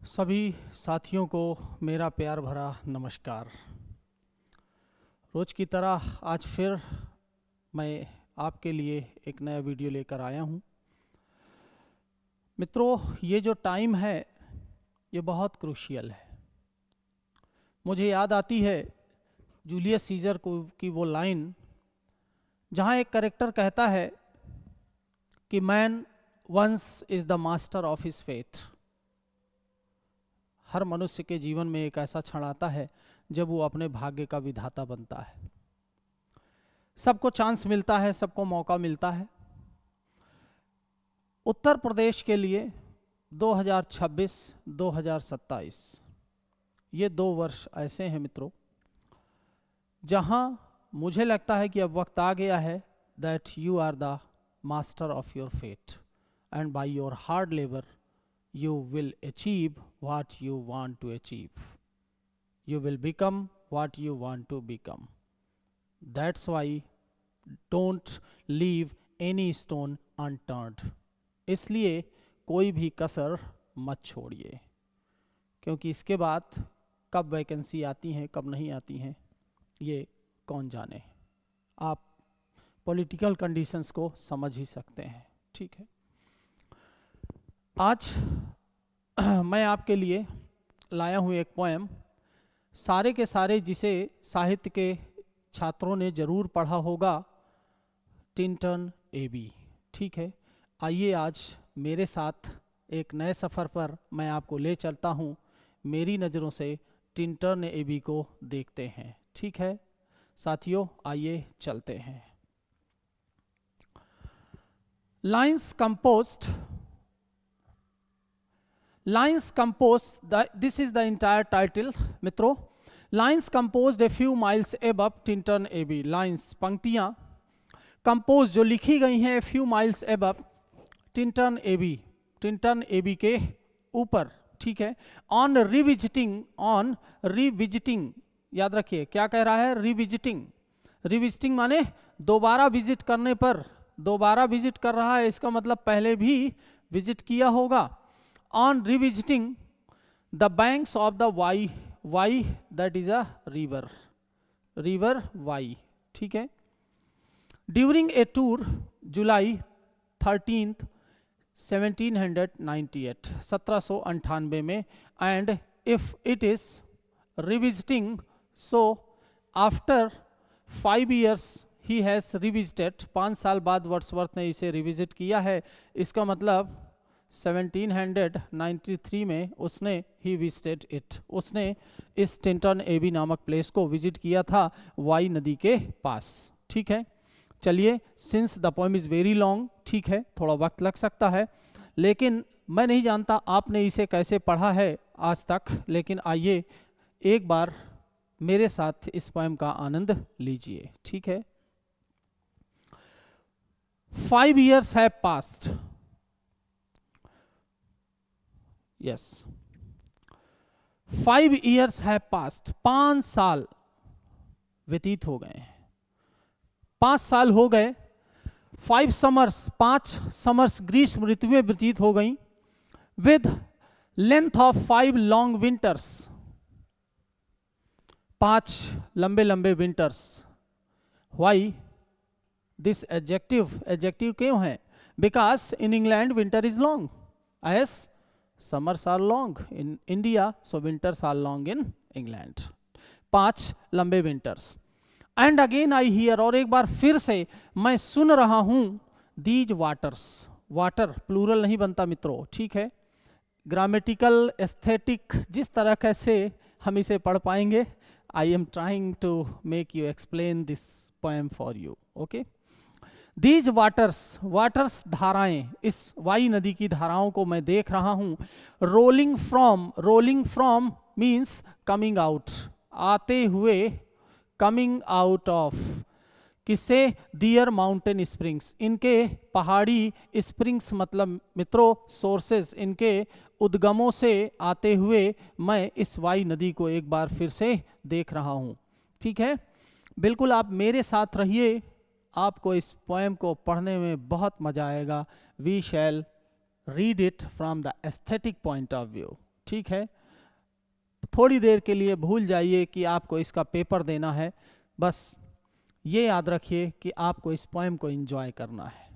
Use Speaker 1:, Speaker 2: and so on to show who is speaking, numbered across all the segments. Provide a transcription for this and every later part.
Speaker 1: सभी साथियों को मेरा प्यार भरा नमस्कार। रोज़ की तरह आज फिर मैं आपके लिए एक नया वीडियो लेकर आया हूँ। मित्रों, ये जो टाइम है ये बहुत क्रूशियल है। मुझे याद आती है जूलियस सीजर को की वो लाइन जहाँ एक कैरेक्टर कहता है कि man once is the master of his fate. हर मनुष्य के जीवन में एक ऐसा क्षण आता है जब वो अपने भाग्य का विधाता बनता है। सबको चांस मिलता है, सबको मौका मिलता है। उत्तर प्रदेश के लिए 2026-2027 ये 2 वर्ष ऐसे हैं मित्रों जहां मुझे लगता है कि अब वक्त आ गया है that you are the master of your fate and by your hard labour you will achieve what you want to achieve. You will become what you want to become. That's why don't leave any stone unturned. इसलिए कोई भी कसर मत छोड़िए, क्योंकि इसके बाद कब वैकेंसी आती हैं कब नहीं आती हैं ये कौन जाने। आप पॉलिटिकल कंडीशंस को समझ ही सकते हैं। ठीक है, आज मैं आपके लिए लाया हूँ एक पोएम, सारे के सारे जिसे साहित्य के छात्रों ने ज़रूर पढ़ा होगा, टिंटन एबी। ठीक है, आइए आज मेरे साथ एक नए सफ़र पर मैं आपको ले चलता हूँ। मेरी नज़रों से टिंटन एबी को देखते हैं। ठीक है साथियों, आइए चलते हैं। Lines composed this is the entire title मित्रों। Lines composed a few miles above Tinton Abbey। Lines पंक्तियाँ composed जो लिखी गई हैं a few miles above Tinton Abbey के ऊपर। ठीक है, on revisiting याद रखिए क्या कह रहा है, revisiting माने दोबारा विजिट करने पर, दोबारा विजिट कर रहा है, इसका मतलब पहले भी विजिट किया होगा। On revisiting the banks of the Wye that is a river Wye। ठीक है, during a tour July 13th 1798 में, and if it is revisiting so after 5 years he has revisited, 5 साल बाद वर्ड्सवर्थ ने इसे रिविजिट किया है। इसका मतलब 1793 में उसने ही विजिटेड इट, उसने इस टिंटन एबी नामक प्लेस को विजिट किया था वाई नदी के पास। ठीक है, चलिए, since the poem is very long, ठीक है थोड़ा वक्त लग सकता है, लेकिन मैं नहीं जानता आपने इसे कैसे पढ़ा है आज तक, लेकिन आइए एक बार मेरे साथ इस पोएम का आनंद लीजिए। ठीक है, 5 years have passed। Yes, 5 years have passed। 5 साल व्यतीत हो गए, 5 साल हो गए। 5 summers 5 समर्स ग्रीष्म ऋतु में व्यतीत हो गई। With length of 5 long winters, 5 लंबे लंबे विंटर्स। वाई दिस एडजेक्टिव क्यों है? Because in England winter is long as summers are long in India, so winters are long in England। 5 लंबे winters। and again I hear, और एक बार फिर से मैं सुन रहा हूँ, these waters, वाटर प्लूरल नहीं बनता मित्रों। ठीक है, ग्रामेटिकल एस्थेटिक जिस तरह कैसे हम इसे पढ़ पाएंगे, I am trying to make you explain this poem for you। okay, These waters धाराएं, इस वाई नदी की धाराओं को मैं देख रहा हूँ। Rolling from means coming out, आते हुए, कमिंग आउट ऑफ किससे? दियर माउंटेन स्प्रिंग्स, इनके पहाड़ी स्प्रिंग्स मतलब मित्रों सोर्सेस, इनके उद्गमों से आते हुए मैं इस वाई नदी को एक बार फिर से देख रहा हूँ। ठीक है, बिल्कुल आप मेरे साथ रहिए, आपको इस पोएम को पढ़ने में बहुत मज़ा आएगा। We shall read it from the aesthetic point of view. ठीक है, थोड़ी देर के लिए भूल जाइए कि आपको इसका पेपर देना है, बस ये याद रखिए कि आपको इस पोएम को एंजॉय करना है।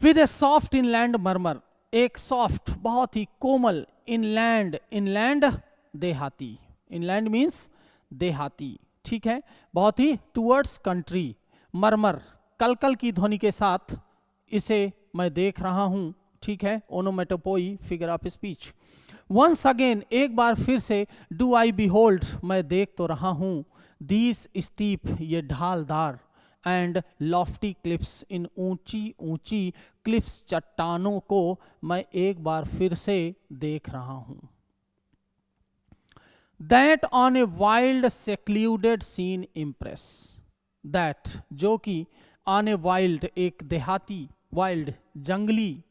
Speaker 1: विद ए सॉफ्ट इनलैंड मरमर, एक सॉफ्ट बहुत ही कोमल, इनलैंड, इनलैंड देहाती, इनलैंड मीन्स देहाती, ठीक है, बहुत ही टुवर्ड्स कंट्री, मरमर कलकल की ध्वनि के साथ इसे मैं देख रहा हूं, ठीक है, onomatopoeia figure of speech. Once again, एक बार फिर से, डू आई बिहोल्ड, मैं देख तो रहा हूं, दीज स्टीप, ये ढालदार, एंड लॉफ्टी क्लिप्स, इन ऊंची ऊंची क्लिप्स, चट्टानों को मैं एक बार फिर से देख रहा हूं। That on a wild secluded scene impress, that जो कि, ऑन ए वाइल्ड एक देहाती, वाइल्ड जंगली,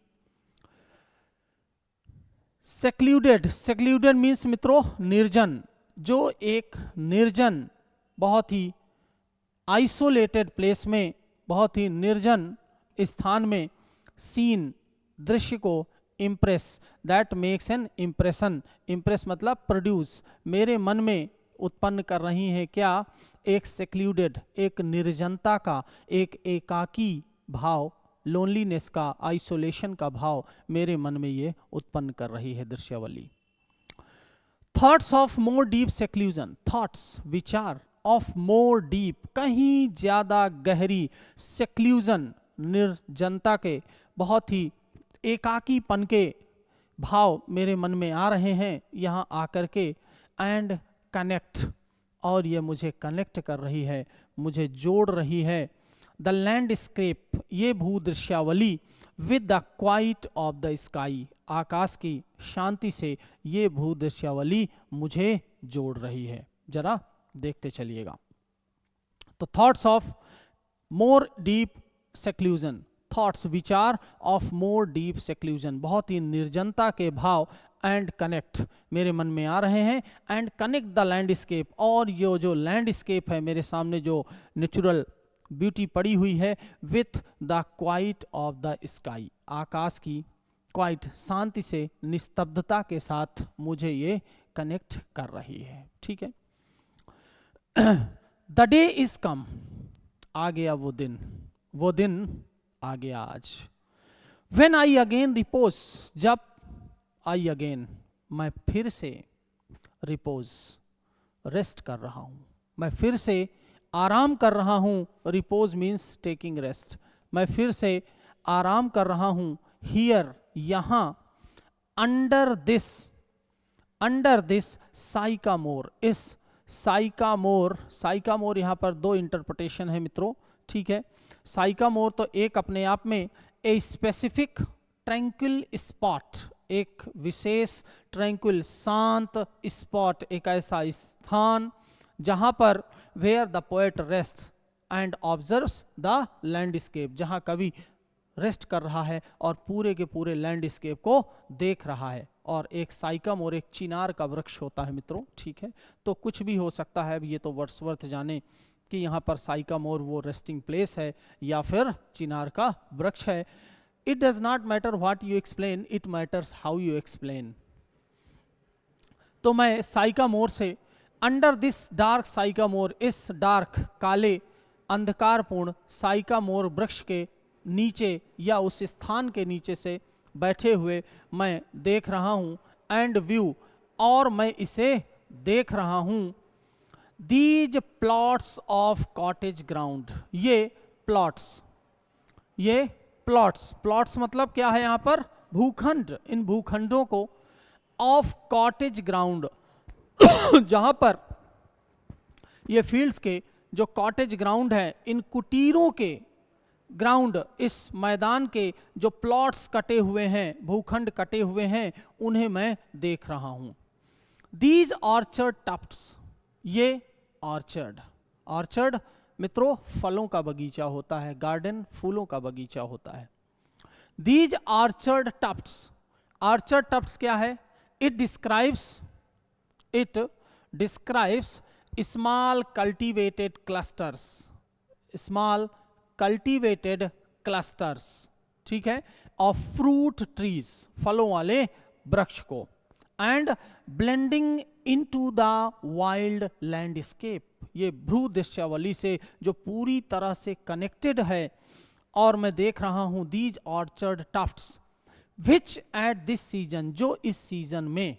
Speaker 1: सेक्लूडेड, सेक्लूडेड मीन्स मित्रों निर्जन, जो एक निर्जन बहुत ही आइसोलेटेड प्लेस में, बहुत ही निर्जन स्थान में, सीन दृश्य को, impress that makes an impression, impress मतलब प्रोड्यूस, मेरे मन में उत्पन्न कर रही है क्या, एक सेक्लूडेड, एक निर्जनता का, एक एकाकी भाव, लोनलीनेस का, आइसोलेशन का भाव मेरे मन में ये उत्पन्न कर रही है दृश्यावली। Thoughts of more deep seclusion, thoughts विचार, ऑफ मोर डीप कहीं ज्यादा गहरी, सेक्लूजन निर्जनता के, बहुत ही एकाकीपन के भाव मेरे मन में आ रहे हैं यहाँ आकर के, एंड कनेक्ट, और ये मुझे कनेक्ट कर रही है, मुझे जोड़ रही है, द लैंडस्केप, ये भूदृश्यावली, with the quiet of the sky, आकाश की शांति से ये भूदृश्यावली मुझे जोड़ रही है। जरा देखते चलिएगा। तो thoughts of more deep seclusion, thoughts विचार ऑफ मोर डीप सेक्लूजन, बहुत ही निर्जनता के भाव, एंड कनेक्ट मेरे मन में आ रहे हैं, एंड कनेक्ट द लैंडस्केप, और ये जो लैंडस्केप है मेरे सामने, जो नेचुरल ब्यूटी पड़ी हुई है, with the quiet of the sky, आकाश की क्वाइट शांति से, निस्तब्धता के साथ मुझे ये कनेक्ट कर रही है, ठीक है। द डे इज कम, आ गया वो दिन आ गया आज। When I again repose, जब I again, मैं फिर से रिपोज, रेस्ट कर रहा हूं, मैं फिर से आराम कर रहा हूं, रिपोज मीन्स टेकिंग रेस्ट, मैं फिर से आराम कर रहा हूं, हियर यहां, अंडर दिस साइकामोर, इस साइकामोर यहां पर दो इंटरप्रिटेशन है मित्रों, ठीक है। साइकामोर तो एक अपने आप में ए स्पेसिफिक ट्रैंक्विल स्पॉट, एक विशेष ट्रैंक्विल शांत स्पॉट, एक ऐसा स्थान जहां पर where the poet rest and observes the landscape, जहां कवि रेस्ट कर रहा है और पूरे के पूरे लैंडस्केप को देख रहा है। और एक साइकामोर एक चिनार का वृक्ष होता है मित्रों, ठीक है। तो कुछ भी हो सकता है, ये तो वर्ड्सवर्थ जाने कि यहाँ पर साइकामोर वो रेस्टिंग प्लेस है या फिर चिनार का वृक्ष है। It does not matter what you explain, it matters how you explain. तो मैं साइकामोर से, अंडर दिस डार्क साइकामोर, इस डार्क काले अंधकारपूर्ण साइकामोर वृक्ष के नीचे या उस स्थान के नीचे से बैठे हुए मैं देख रहा हूं, एंड व्यू, और मैं इसे देख रहा हूं, these plots of cottage ground, ये प्लॉट्स मतलब क्या है यहाँ पर, भूखंड, इन भूखंडों को, ऑफ कॉटेज ग्राउंड जहां पर ये फील्ड्स के जो कॉटेज ग्राउंड है, इन कुटीरों के ग्राउंड, इस मैदान के जो प्लॉट्स कटे हुए हैं, भूखंड कटे हुए हैं, उन्हें मैं देख रहा हूं। दीज ऑर्चर्ड टफ्ट्स, ये ऑर्चर्ड मित्रों फलों का बगीचा होता है, गार्डन फूलों का बगीचा होता है। दीज ऑर्चर्ड टफ्ट्स क्या है, it describes small cultivated clusters, ठीक है, ऑफ फ्रूट ट्रीज, फलों वाले वृक्ष को, and blending into the wild landscape, ये भूदृश्यावली से जो पूरी तरह से कनेक्टेड है। और मैं देख रहा हूं these orchard Tufts which at this season, जो इस सीजन में,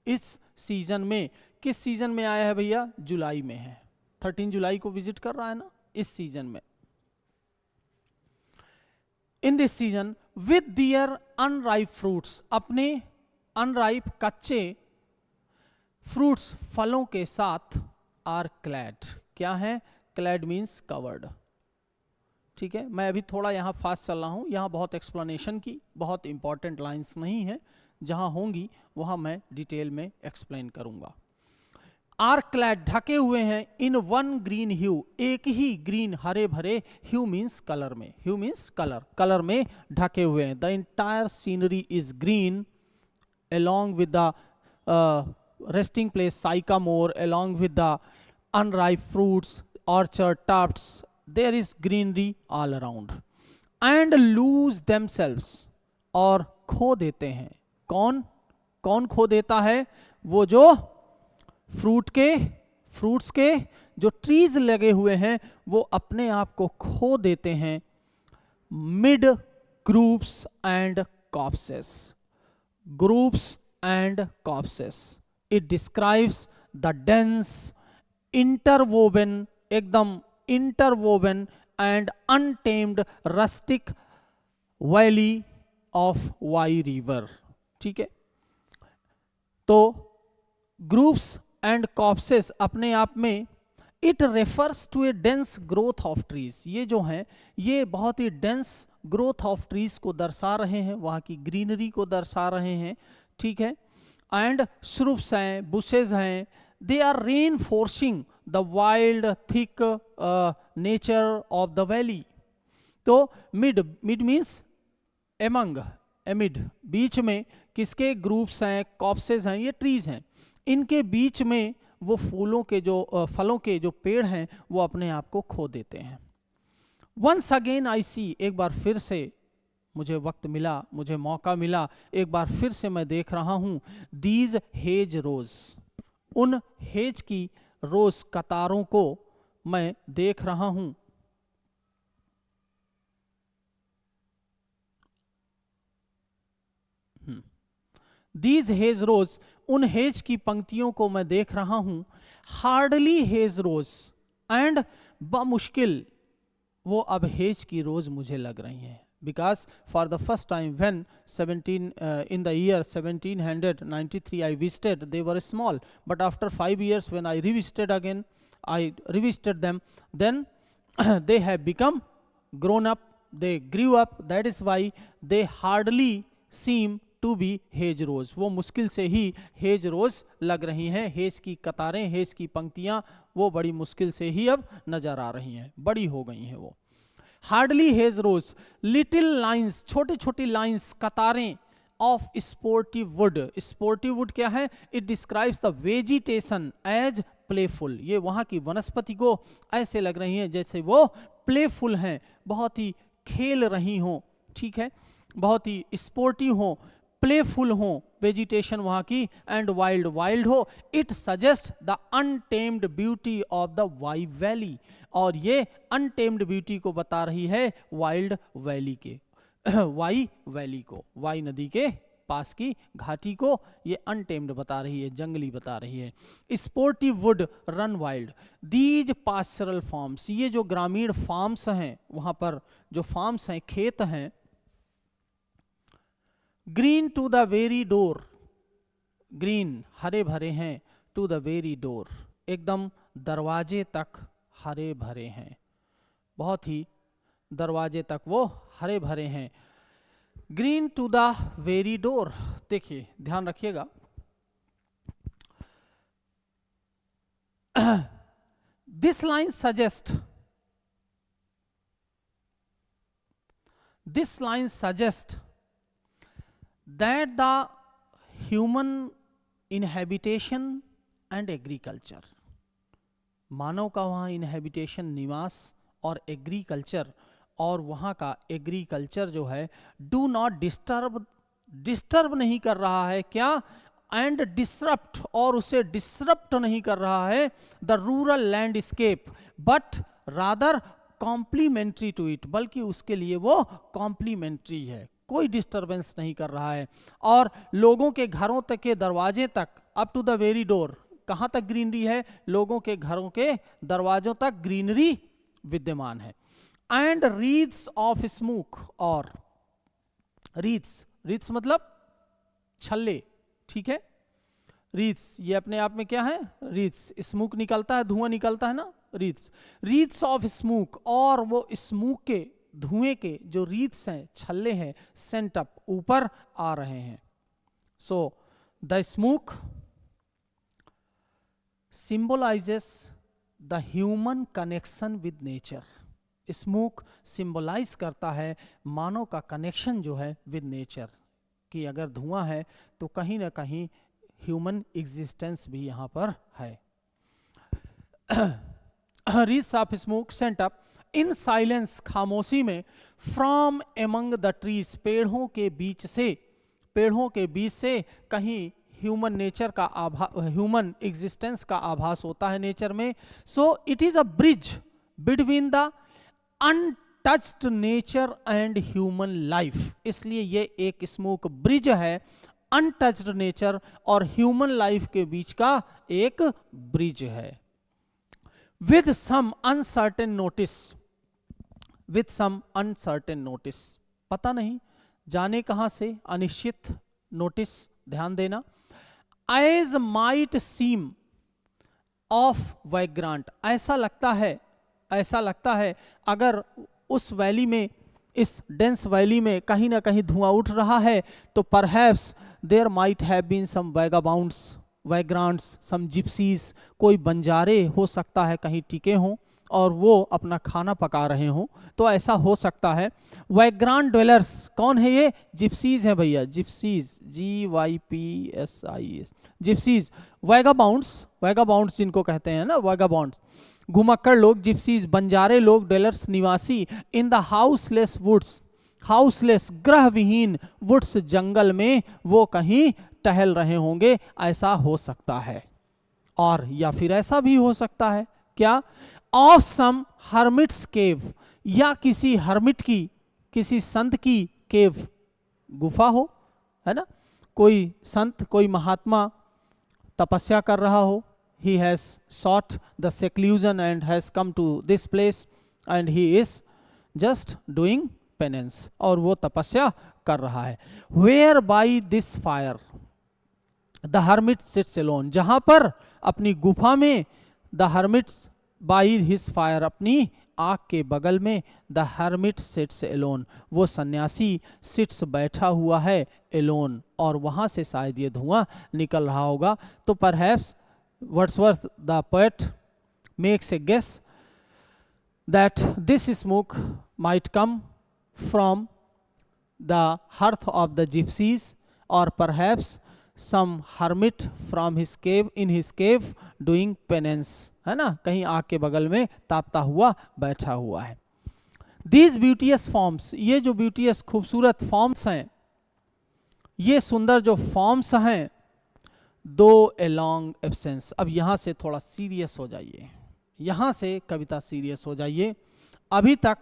Speaker 1: इस सीजन में, किस सीजन में आया है भैया, जुलाई में है, 13 जुलाई को विजिट कर रहा है ना, इस सीजन में, in this season with their unripe fruits, अपने अनराइप कच्चे फ्रूट्स फलों के साथ, आर क्लैड, क्या है, क्लैड मीन्स कवर्ड, ठीक है। मैं अभी थोड़ा यहाँ फास्ट चल रहा हूँ, यहाँ बहुत एक्सप्लेनेशन की बहुत इंपॉर्टेंट लाइंस नहीं है, जहाँ होंगी वहाँ मैं डिटेल में एक्सप्लेन करूँगा। आर क्लैड, ढके हुए हैं, इन वन ग्रीन ह्यू, एक ही ग्रीन हरे भरे, ह्यू मीन्स कलर में, ह्यू मीन्स कलर, कलर में ढके हुए हैं। The entire scenery is green along with the resting place sycamore, along with the unripe fruits, orchard tufts, there is greenery all around, and lose themselves, और खो देते हैं, कौन कौन खो देता है, वो जो फ्रूट्स के जो ट्रीज लगे हुए हैं वो अपने आप को खो देते हैं, mid groups and copses, groups and copses. It describes the dense, interwoven, एकदम interwoven and untamed rustic valley of Wye River, ठीक है। तो groups and copses अपने आप में, it refers to a dense growth of trees, ये जो हैं ये बहुत ही डेंस ग्रोथ ऑफ ट्रीज को दर्शा रहे हैं, वहाँ की ग्रीनरी को दर्शा रहे हैं, ठीक है। एंड श्रूप्स हैं, बुशेज हैं, they are reinforcing the wild thick nature of the valley. तो mid, mid means among, amid, बीच में किसके ग्रुप्स हैं, कॉप्सेस हैं, ये ट्रीज हैं, इनके बीच में वो फूलों के जो फलों के जो पेड़ हैं वो अपने आप को खो देते हैं। वंस अगेन आई सी, एक बार फिर से मुझे वक्त मिला, मुझे मौका मिला, एक बार फिर से मैं देख रहा हूँ दीज हेज रोज, उन हेज की रोज कतारों को मैं देख रहा हूँ। दीज हेज रोज, उन हेज की पंक्तियों को मैं देख रहा हूं। हार्डली हेज रोज, एंड बमुश्किल वो अब हेज की रोज मुझे लग रही हैं, because for the first time when 17 in the year 1793 I visited, they were small, but after 5 years when I revisited them, then they have become grown up, they grew up, that is why they hardly seem to be hedgerows, वो मुश्किल से he has रोज लग रही हैं, hedge की कतारें, hedge की पंक्तियां वो बड़ी मुश्किल से ही अब नजर आ रही हैं, बड़ी हो गई हैं वो। Hardly hedgerows, little lines, छोटी छोटी लाइंस, कतारें of sportive wood, sportive wood क्या है, it describes the vegetation as playful, ये वहाँ की वनस्पति को ऐसे लग रही हैं जैसे वो प्लेफुल हैं, बहुत ही खेल रही हों, ठीक है, बहुत ही स्पोर्टिव हों, प्लेफुल हो वेजिटेशन वहाँ की, एंड वाइल्ड, वाइल्ड हो। It suggest the untamed beauty of the Wye valley, और ये अनटेम्ड ब्यूटी को बता रही है वाइल्ड वैली के वाई वैली को, वाई नदी के पास की घाटी को ये अनटेम्ड बता रही है, जंगली बता रही है। Sportive wood run wild, these pastoral farms, ये जो ग्रामीण फार्म्स हैं, वहाँ पर जो फार्म्स हैं, खेत हैं, green to the very door, green हरे भरे हैं, टू द वेरी डोर, एकदम दरवाजे तक हरे भरे हैं, बहुत ही दरवाजे तक वो हरे भरे हैं। Green to the very door, देखिए ध्यान रखिएगा, this line suggest, this line suggest that the human inhabitation and agriculture, मानव का वहाँ inhabitation निवास और एग्रीकल्चर और वहाँ का एग्रीकल्चर जो है डू नॉट डिस्टर्ब नहीं कर रहा है, क्या, एंड डिसरप्ट, और उसे डिसरप्ट नहीं कर रहा है the rural landscape, but rather complementary to it, बल्कि उसके लिए वो कॉम्प्लीमेंट्री है, कोई डिस्टरबेंस नहीं कर रहा है। और लोगों के घरों तक के दरवाजे तक, up to the very door, कहाँ तक ग्रीनरी है, लोगों के घरों के दरवाजों तक ग्रीनरी विद्यमान है। एंड रीड्स ऑफ स्मोक, और रीड्स मतलब छल्ले, ठीक है, रीड्स ये अपने आप में क्या है, रीड्स, स्मोक निकलता है, धुआं निकलता है ना, रीड्स ऑफ स्मोक, और वो स्मोक के धुएं के जो रीड्स हैं, छल्ले हैं, सेंट अप, ऊपर आ रहे हैं। So the smoke symbolises the human connection with nature, smoke symbolise करता है मानव का कनेक्शन जो है विद नेचर, कि अगर धुआं है तो कहीं ना कहीं ह्यूमन एग्जिस्टेंस भी यहाँ पर है। Wreaths of smoke sent up in silence, खामोशी में, फ्रॉम एमंग द ट्रीज, पेड़ों के बीच से कहीं ह्यूमन नेचर का ह्यूमन एग्जिस्टेंस का आभास होता है नेचर में। So it is a bridge between the untouched nature and human life, इसलिए ये एक स्मोक ब्रिज है अनटच्ड नेचर और ह्यूमन लाइफ के बीच का एक ब्रिज है। विद सम अनसर्टेन नोटिस, पता नहीं जाने कहां से, अनिश्चित नोटिस, ध्यान देना। एज माइट सीम ऑफ वैग्रांट, ऐसा लगता है अगर उस वैली में, इस डेंस वैली में कहीं ना कहीं धुआं उठ रहा है, तो perhaps there might have been some vagrants, some gypsies, कोई बंजारे हो सकता है कहीं टिके हों और वो अपना खाना पका रहे हों, तो ऐसा हो सकता है। वैग्रांट ड्वेलर्स कौन है ये, जिप्सीज है भैया, जिप्सीज, GYPSIS, जिप्सीज। वैगाबाउंड्स जिनको कहते हैं ना, वैगाबाउंड्स, घुमक्कड़ लोग, जिप्सीज बंजारे लोग, ड्वेलर्स निवासी, in the houseless woods, houseless ग्रह विहीन वुड्स, जंगल में वो कहीं टहल रहे होंगे, ऐसा हो सकता है। और या फिर ऐसा भी हो सकता है क्या, ऑफ सम हर्मिट्स केव, या किसी हर्मिट की, किसी संत की केव, गुफा हो, है ना, कोई संत, कोई महात्मा तपस्या कर रहा हो, he has sought the seclusion and has come to this place and he is just doing penance, और वो तपस्या कर रहा है। where by this fire the hermit sits alone, जहां पर अपनी गुफा में, the hermit by his fire, अपनी आग के बगल में, the hermit sits alone, वो सन्यासी sits बैठा हुआ है alone, और वहां से शायद ये धुआं निकल रहा होगा। तो perhaps Wordsworth the poet makes a guess that this smoke might come from the hearth of the gypsies, or perhaps some hermit from his cave, in his cave doing penance, है ना, कहीं आग के बगल में तापता हुआ बैठा हुआ है। These beauteous forms, ये जो beauteous खूबसूरत फॉर्म्स हैं, ये सुंदर जो फॉर्म्स हैं, दो ए लॉन्ग एब्सेंस, अब यहां से थोड़ा सीरियस हो जाइए, यहां से कविता सीरियस हो जाइए। अभी तक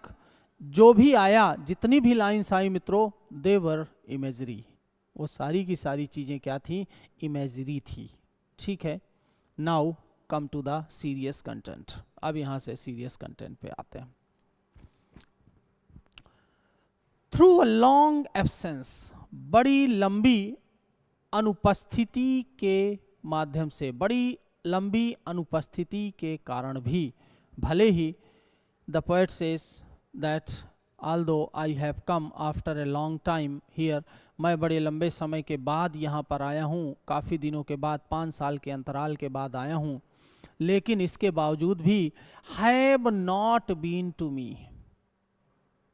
Speaker 1: जो भी आया, जितनी भी लाइंस आई मित्रों, दे वर इमेजरी, वो सारी की सारी चीजें क्या थी, इमेजरी थी, ठीक है। Now come to the serious content, अब यहां से सीरियस कंटेंट पे आते हैं। थ्रू अ लॉन्ग एब्सेंस, बड़ी लंबी अनुपस्थिति के माध्यम से, बड़ी लंबी अनुपस्थिति के कारण भी, भले ही, the poet says that although I have come after a long time here, मैं बड़े लंबे समय के बाद यहाँ पर आया हूँ, काफ़ी दिनों के बाद, 5 साल के अंतराल के बाद आया हूँ, लेकिन इसके बावजूद भी have not been to me,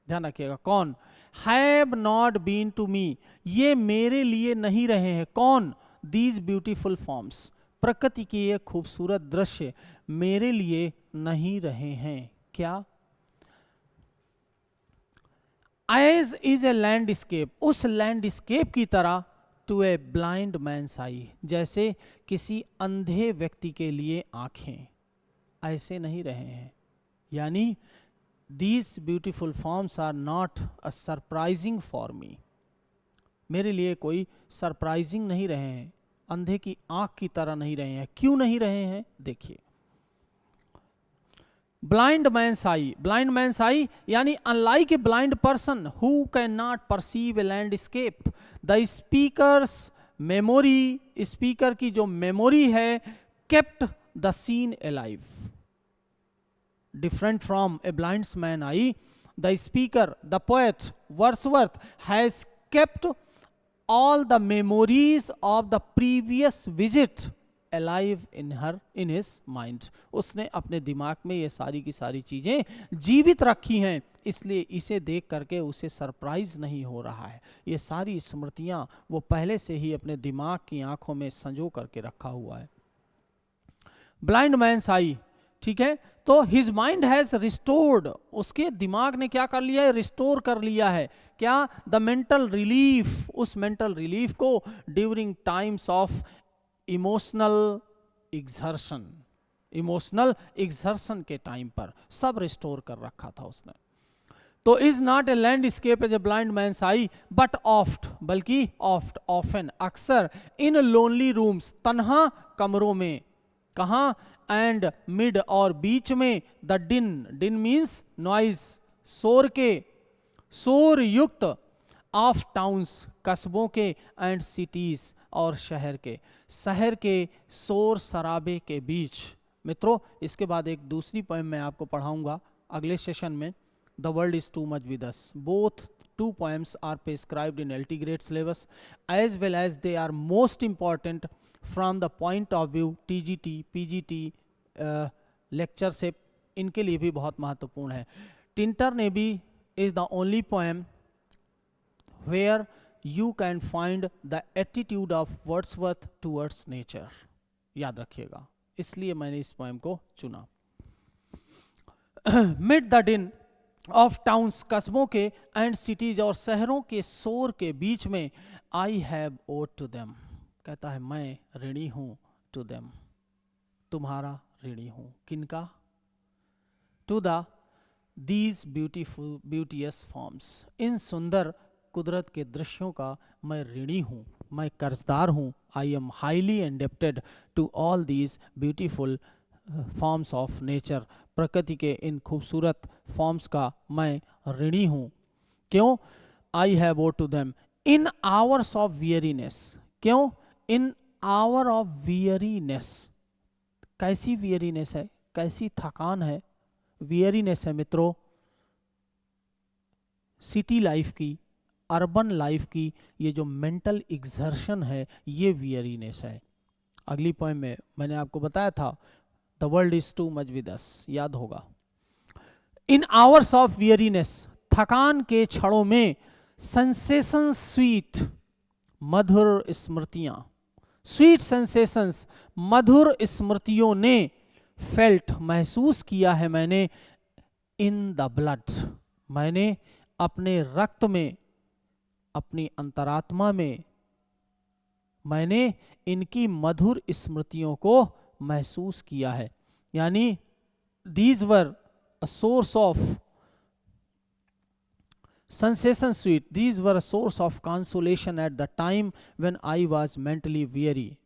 Speaker 1: ध्यान रखिएगा, कौन, have not been to me, ये मेरे लिए नहीं रहे हैं, कौन, these beautiful forms, प्रकृति के ये खूबसूरत दृश्य मेरे लिए नहीं रहे हैं, क्या, एज इज ए लैंडस्केप, उस लैंडस्केप की तरह, टू ए ब्लाइंड मैन्स आई, जैसे किसी अंधे व्यक्ति के लिए आंखें, ऐसे नहीं रहे हैं। यानी these beautiful forms are not a surprising for me, मेरे लिए कोई सरप्राइजिंग नहीं रहे हैं, अंधे की आंख की तरह नहीं रहे हैं। क्यों नहीं रहे हैं, देखिए। Blind man's eye, blind man's eye यानी unlike a blind person who can not perceive a landscape, the speaker's memory, speaker की जो मेमोरी है, kept the scene alive. Different from a blind man's eye, the speaker, the poet Wordsworth has kept all the memories of the previous visit alive in his mind. उसने अपने दिमाग में ये सारी की सारी चीजें जीवित रखी हैं, इसलिए इसे देख करके उसे सरप्राइज नहीं हो रहा है। ये सारी स्मृतियां वो पहले से ही अपने दिमाग की आंखों में संजो करके रखा हुआ है। ब्लाइंड मैन्स आई, ठीक है, तो हिज माइंड हैज रिस्टोर्ड, उसके दिमाग ने क्या कर लिया है, रिस्टोर कर लिया है। क्या, द मेंटल रिलीफ, उस मेंटल रिलीफ को during times of emotional exertion, emotional exertion के टाइम पर सब रिस्टोर कर रखा था उसने। तो is not a landscape as a blind man's eye but oft, बल्कि ऑफ्ट, ऑफन, अक्सर, इन लोनली रूम्स, तन्हा कमरों में, कहाँ, एंड मिड, और बीच में, द डिन, डिन मीन्स नॉइज, शोर के, शोर युक्त, ऑफ टाउन्स, कस्बों के, एंड सिटीज, और शहर के, शहर के शोर शराबे के बीच। मित्रों, इसके बाद एक दूसरी पोएम मैं आपको पढ़ाऊंगा अगले सेशन में, the world is to much with us. Both two poems are prescribed in LT grade syllabus as well as they are most important from the point of view TGT, PGT lectureship, इनके लिए भी बहुत महत्वपूर्ण है। Tkinter ने भी is the only poem where you can find the attitude of Wordsworth towards nature, याद रखिएगा, इसलिए मैंने इस पोएम को चुना। मिड द डिन ऑफ टाउन्स, कस्बों के, एंड सिटीज, और शहरों के शोर के बीच में, I have owed to them, कहता है मैं ऋणी हूं, टू देम, तुम्हारा ऋणी हूं, किनका, to the these beautiful beauteous forms, इन सुंदर कुदरत के दृश्यों का मैं ऋणी हूं, मैं कर्जदार हूं। I am highly indebted to all these beautiful forms of nature, प्रकृति के इन खूबसूरत फॉर्म्स का मैं ऋणी हूँ। क्यों, I have owed to them in hours of weariness, क्यों, इन आवर ऑफ वियरीनेस, कैसी वियरीनेस है, कैसी थकान है, वियरीनेस है मित्रों, सिटी लाइफ की, अर्बन लाइफ की, ये जो मेंटल एग्जर्शन है, ये वियरीनेस है। अगली पोएम में मैंने आपको बताया था the world is to much with अस, याद होगा। इन आवर्स ऑफ वियरीनेस, थकान के क्षणों में, सेंसेशन स्वीट, मधुर स्मृतियां, स्वीट सेंसेशंस, मधुर स्मृतियों ने, फेल्ट, महसूस किया है मैंने, इन द ब्लड, मैंने अपने रक्त में, अपनी अंतरात्मा में, मैंने इनकी मधुर स्मृतियों को महसूस किया है। यानी these were a source of sensation sweet, these were a source of consolation at the time when I was mentally weary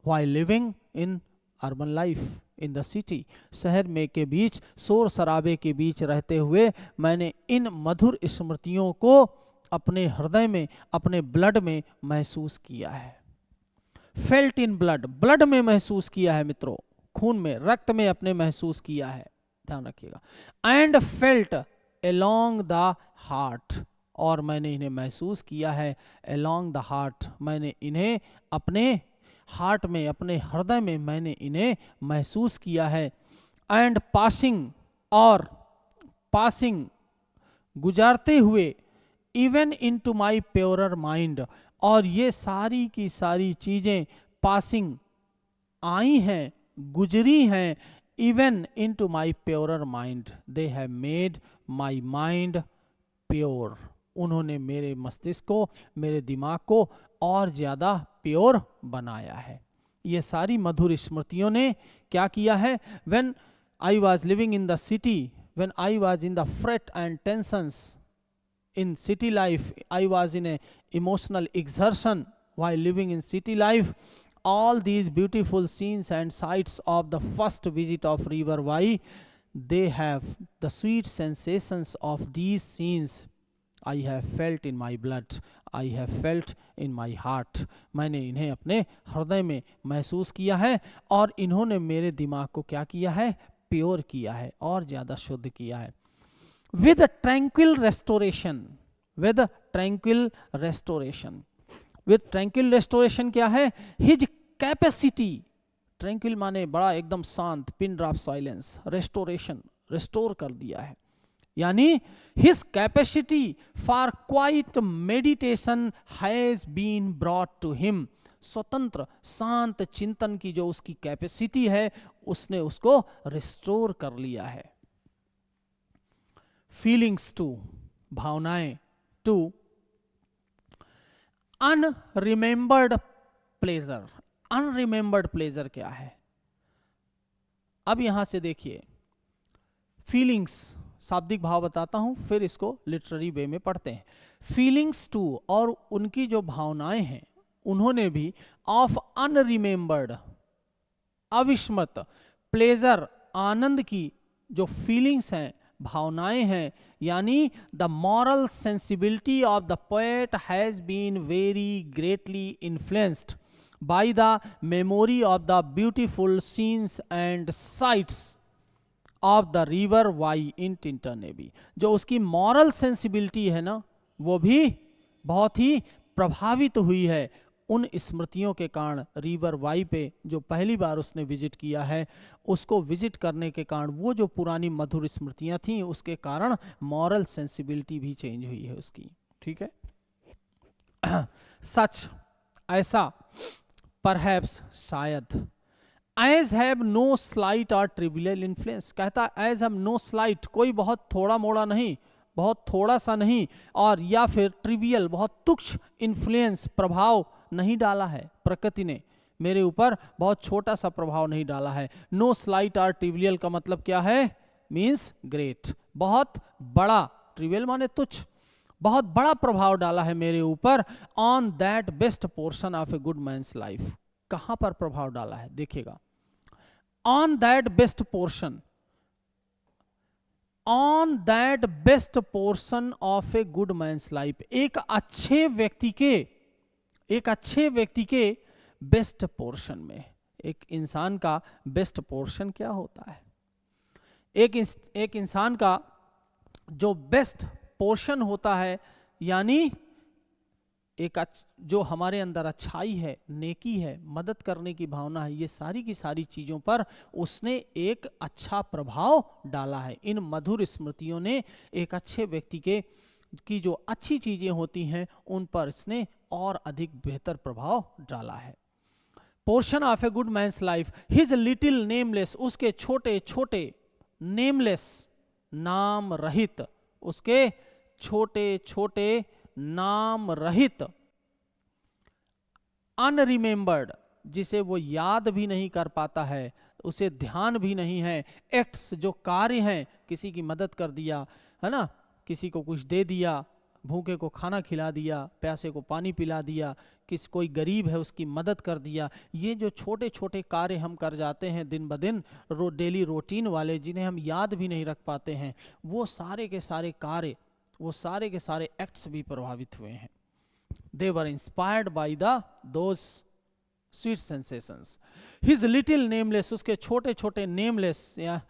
Speaker 1: while living in urban life in the city, शहर में के बीच, शोर शराबे के बीच रहते हुए मैंने इन मधुर स्मृतियों को अपने हृदय में, अपने ब्लड में महसूस किया है। फेल्ट इन ब्लड, ब्लड में महसूस किया है मित्रों, खून में, रक्त में अपने महसूस किया है, ध्यान रखिएगा। And felt along the heart, और मैंने इन्हें महसूस किया है along the heart, मैंने इन्हें अपने हार्ट में, अपने हृदय में मैंने इन्हें महसूस किया है। एंड पासिंग, और पासिंग, गुजारते हुए, even into my purer mind, और ये सारी की सारी चीजें पासिंग आई हैं, गुजरी हैं, even into my purer mind they have made my mind pure, उन्होंने मेरे मस्तिष्क को, मेरे दिमाग को और ज़्यादा प्योर बनाया है। ये सारी मधुर स्मृतियों ने क्या किया है? When I was living in the city, when I was in the fret and tensions in city life, I was in a emotional exertion while living in city life. All these beautiful scenes and sights of the first visit of River Wai, they have the sweet sensations of these scenes I have felt in my blood, I have felt in my heart. मैंने इन्हें अपने हृदय में महसूस किया है और इन्होंने मेरे दिमाग को क्या किया है? प्योर किया है और ज़्यादा शुद्ध किया है। With a tranquil restoration, with a tranquil restoration, with tranquil restoration क्या है? His capacity, tranquil माने बड़ा एकदम शांत, pin drop silence, restoration, restore कर दिया है, यानी his capacity for quiet meditation has been brought to him. स्वतंत्र शांत चिंतन की जो उसकी कैपेसिटी है, उसने उसको रिस्टोर कर लिया है। फीलिंग्स टू, भावनाएं to, unremembered pleasure. Unremembered pleasure क्या है? अब यहां से देखिए, फीलिंग्स शाब्दिक भाव बताता हूं, फिर इसको लिटरेरी वे में पढ़ते हैं। फीलिंग्स टू, और उनकी जो भावनाएं हैं, उन्होंने भी ऑफ अनरिमेंबर्ड, अविस्मृत, प्लेजर, आनंद की जो फीलिंग्स हैं, भावनाएं हैं, यानी the moral sensibility of the poet has been very greatly influenced by the memory of the beautiful scenes and sights of the river Wye in Tintern Abbey. जो उसकी मॉरल सेंसिबिलिटी है ना, वो भी बहुत ही प्रभावित हुई है उन स्मृतियों के कारण। रिवर वाई पे जो पहली बार उसने विजिट किया है, उसको विजिट करने के कारण वो जो पुरानी मधुर स्मृतियां थीं, उसके कारण मॉरल सेंसिबिलिटी भी चेंज हुई है उसकी। ठीक है। सच, ऐसा, परहैप्स, शायद, एज हैव नो स्लाइट और ट्रिवियल इन्फ्लुएंस, कहता एज हैव नो स्लाइट, कोई बहुत थोड़ा मोड़ा नहीं, बहुत थोड़ा सा नहीं, और या फिर ट्रिवियल, बहुत तुच्छ इन्फ्लुएंस, प्रभाव नहीं डाला है प्रकृति ने मेरे ऊपर, बहुत छोटा सा प्रभाव नहीं डाला है। नो स्लाइट और ट्रिवियल का मतलब क्या है? मीन्स ग्रेट, बहुत बड़ा, ट्रिवियल माने तुच्छ, बहुत बड़ा प्रभाव डाला है मेरे ऊपर। On that best portion of a good man's life, कहां पर प्रभाव डाला है? देखिएगा, on that best portion, on that best portion of a good man's life, एक अच्छे व्यक्ति के बेस्ट पोर्शन में। एक इंसान का बेस्ट पोर्शन क्या होता है? एक इंसान का जो बेस्ट पोर्शन होता है, यानी एक जो हमारे अंदर अच्छाई है, नेकी है, मदद करने की भावना है, ये सारी की सारी चीज़ों पर उसने एक अच्छा प्रभाव डाला है। इन मधुर स्मृतियों ने एक अच्छे व्यक्ति की जो अच्छी चीज़ें होती हैं, उन पर इसने और अधिक बेहतर प्रभाव डाला है। Portion of a good man's life, his little nameless, उसके छोटे छोटे, नेमलेस, नाम रहित, उसके छोटे छोटे नाम रहित, अनरिमेंबर्ड, जिसे वो याद भी नहीं कर पाता है, उसे ध्यान भी नहीं है, एक्ट्स, जो कार्य हैं, किसी की मदद कर दिया है ना, किसी को कुछ दे दिया, भूखे को खाना खिला दिया, प्यासे को पानी पिला दिया, कोई गरीब है उसकी मदद कर दिया, ये जो छोटे छोटे कार्य हम कर जाते हैं दिन ब दिन, डेली रूटीन वाले, जिन्हें हम याद भी नहीं रख पाते हैं, वो सारे के सारे कार्य, वो सारे के सारे एक्ट्स भी प्रभावित हुए हैं। They were inspired by those sweet sensations. His little nameless, उसके छोटे छोटे nameless या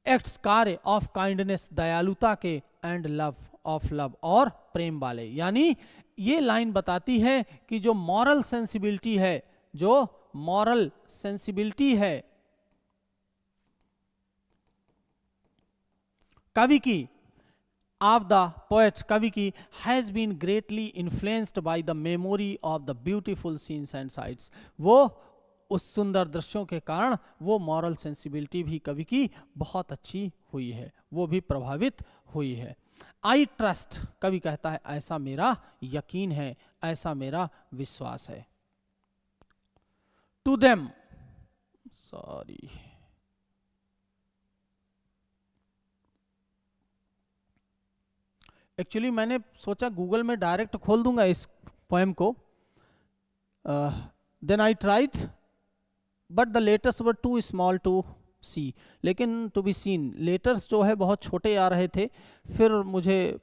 Speaker 1: एक्ट्स, कार्य, ऑफ काइंडनेस, दयालुता के, एंड लव, ऑफ लव, और प्रेम वाले। यानी ये लाइन बताती है कि जो मॉरल सेंसिबिलिटी है, जो मॉरल सेंसिबिलिटी है कवि की, of the poet, कवि की, has been greatly influenced by the memory of the beautiful scenes and sights, वो उस सुंदर दृश्यों के कारण वो मॉरल सेंसिबिलिटी भी कवि की बहुत अच्छी हुई है, वो भी प्रभावित हुई है। आई ट्रस्ट, कवि कहता है ऐसा मेरा यकीन है, ऐसा मेरा विश्वास है। टू देम, सॉरी, एक्चुअली मैंने सोचा गूगल में डायरेक्ट खोल दूंगा इस पोएम को, then I tried but the letters were too small to see, लेकिन टू बी सीन, लेटर्स जो है बहुत छोटे आ रहे थे, फिर मुझे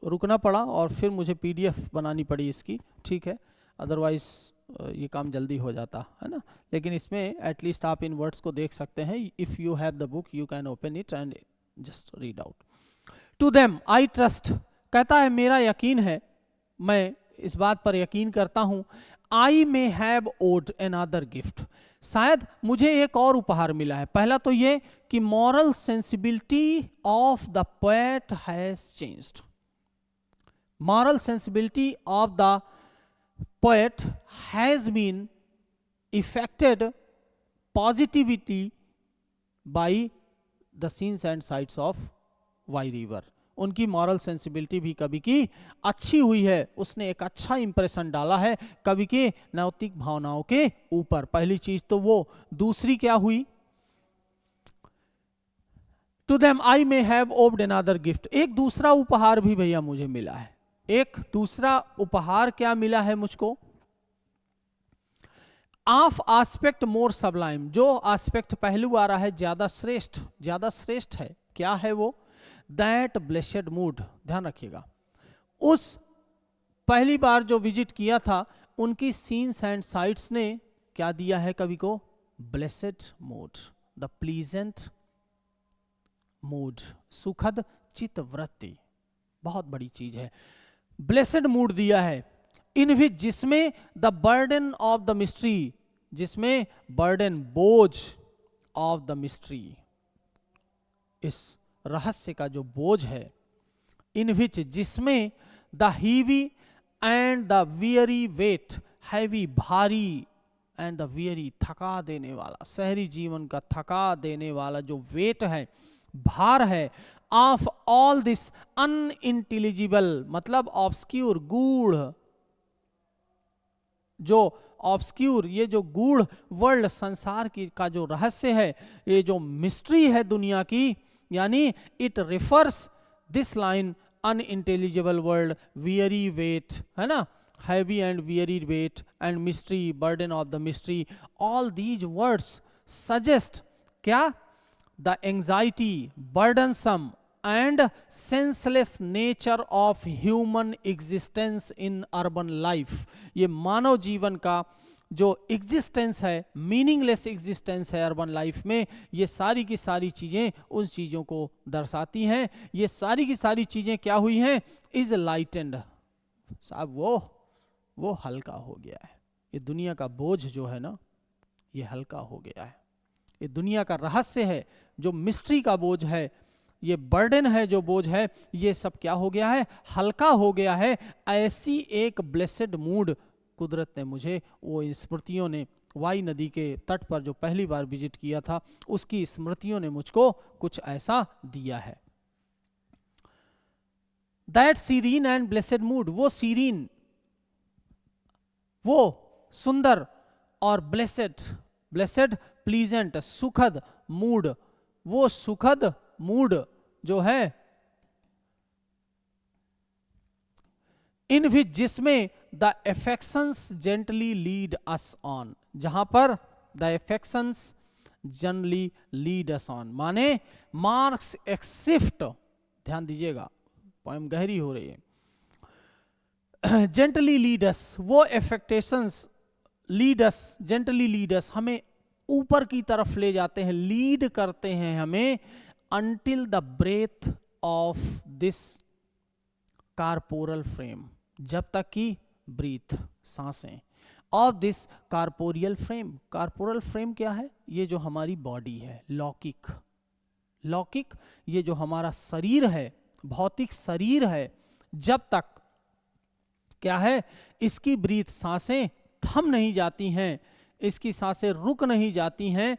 Speaker 1: रुकना पड़ा और फिर मुझे पीडीएफ बनानी पड़ी इसकी, ठीक है, अदरवाइज ये काम जल्दी हो जाता है ना। लेकिन इसमें एटलीस्ट आप इन वर्ड्स को देख सकते हैं। If you have the book you can open it and just read out. To them I trust, कहता है मेरा यकीन है, मैं इस बात पर यकीन करता हूं। I may have owed another gift, शायद मुझे एक और उपहार मिला है। पहला तो ये कि moral sensibility of the poet has changed, moral sensibility of the poet has been affected positively by the scenes and sights of Wye River। उनकी मॉरल सेंसिबिलिटी भी कवि की अच्छी हुई है, उसने एक अच्छा इंप्रेशन डाला है कवि के नैतिक भावनाओं के ऊपर। पहली चीज तो वो, दूसरी क्या हुई, to them I may have owed another gift, एक दूसरा उपहार भी भैया मुझे मिला है। एक दूसरा उपहार क्या मिला है मुझको, ऑफ आस्पेक्ट मोर सबलाइम, जो आस्पेक्ट पहलू आ रहा है ज्यादा श्रेष्ठ है। क्या है वो, दैट ब्लेसेड मूड, ध्यान रखिएगा, उस पहली बार जो विजिट किया था उनकी सीन्स एंड साइट्स ने क्या दिया है कवि को, blessed mood, the pleasant mood, सुखद चित्तवृत्ति, बहुत बड़ी चीज है। ब्लेसेड मूड दिया है, इन विच, जिसमें the burden of the mystery, जिसमें बर्डन बोझ ऑफ द मिस्ट्री, इस रहस्य का जो बोझ है, इन विच, जिसमें the heavy and the weary weight, heavy भारी, एंड द वियरी थका देने वाला, शहरी जीवन का थका देने वाला जो वेट है, भार है, ऑफ ऑल दिस अनइंटेलिजिबल, मतलब ऑब्सक्यूर, गूढ़, जो ऑब्सक्यूर, ये जो गूढ़ वर्ल्ड, संसार की का जो रहस्य है, ये जो मिस्ट्री है दुनिया की, यानी it refers this line unintelligible world, weary weight, है ना, heavy and weary weight and mystery, burden of the mystery, all these words suggest क्या, the anxiety, burdensome and senseless nature of human existence in urban life. ये मानव जीवन का जो existence है, meaningless existence है अर्बन लाइफ में, ये सारी की सारी चीज़ें उन चीज़ों को दर्शाती हैं। ये सारी की सारी चीज़ें क्या हुई हैं, इज लाइटेंड, साहब वो हल्का हो गया है। ये दुनिया का बोझ जो है ना, ये हल्का हो गया है। ये दुनिया का रहस्य है, जो मिस्ट्री का बोझ है, ये बर्डन है, जो बोझ है, ये सब क्या हो गया है, हल्का हो गया है। ऐसी एक ब्लेसेड मूड कुदरत ने मुझे, वो स्मृतियों ने, वाई नदी के तट पर जो पहली बार विजिट किया था, उसकी स्मृतियों ने मुझको कुछ ऐसा दिया है। That serene and blessed mood, वो सीरीन, वो सुंदर और ब्लेसेड प्लीजेंट, सुखद मूड, वो सुखद मूड जो है, इन विच, जिसमें the affections gently lead us on, जहां पर the affections generally lead us on, माने मार्क्स एक्सिफ्ट, ध्यान दीजिएगा पोएम गहरी हो रही है, जेंटली लीड अस, वो affectations lead us, gently lead us, हमें ऊपर की तरफ ले जाते हैं, लीड करते हैं हमें, until the breath of this corporeal frame, जब तक कि ब्रीथ, सांसें, of this corporeal frame. Corporeal frame क्या है, ये जो हमारी बॉडी है, लौकिक, ये जो हमारा शरीर है, भौतिक शरीर है, जब तक क्या है, इसकी ब्रीथ, सांसें थम नहीं जाती हैं, इसकी सांसें रुक नहीं जाती हैं,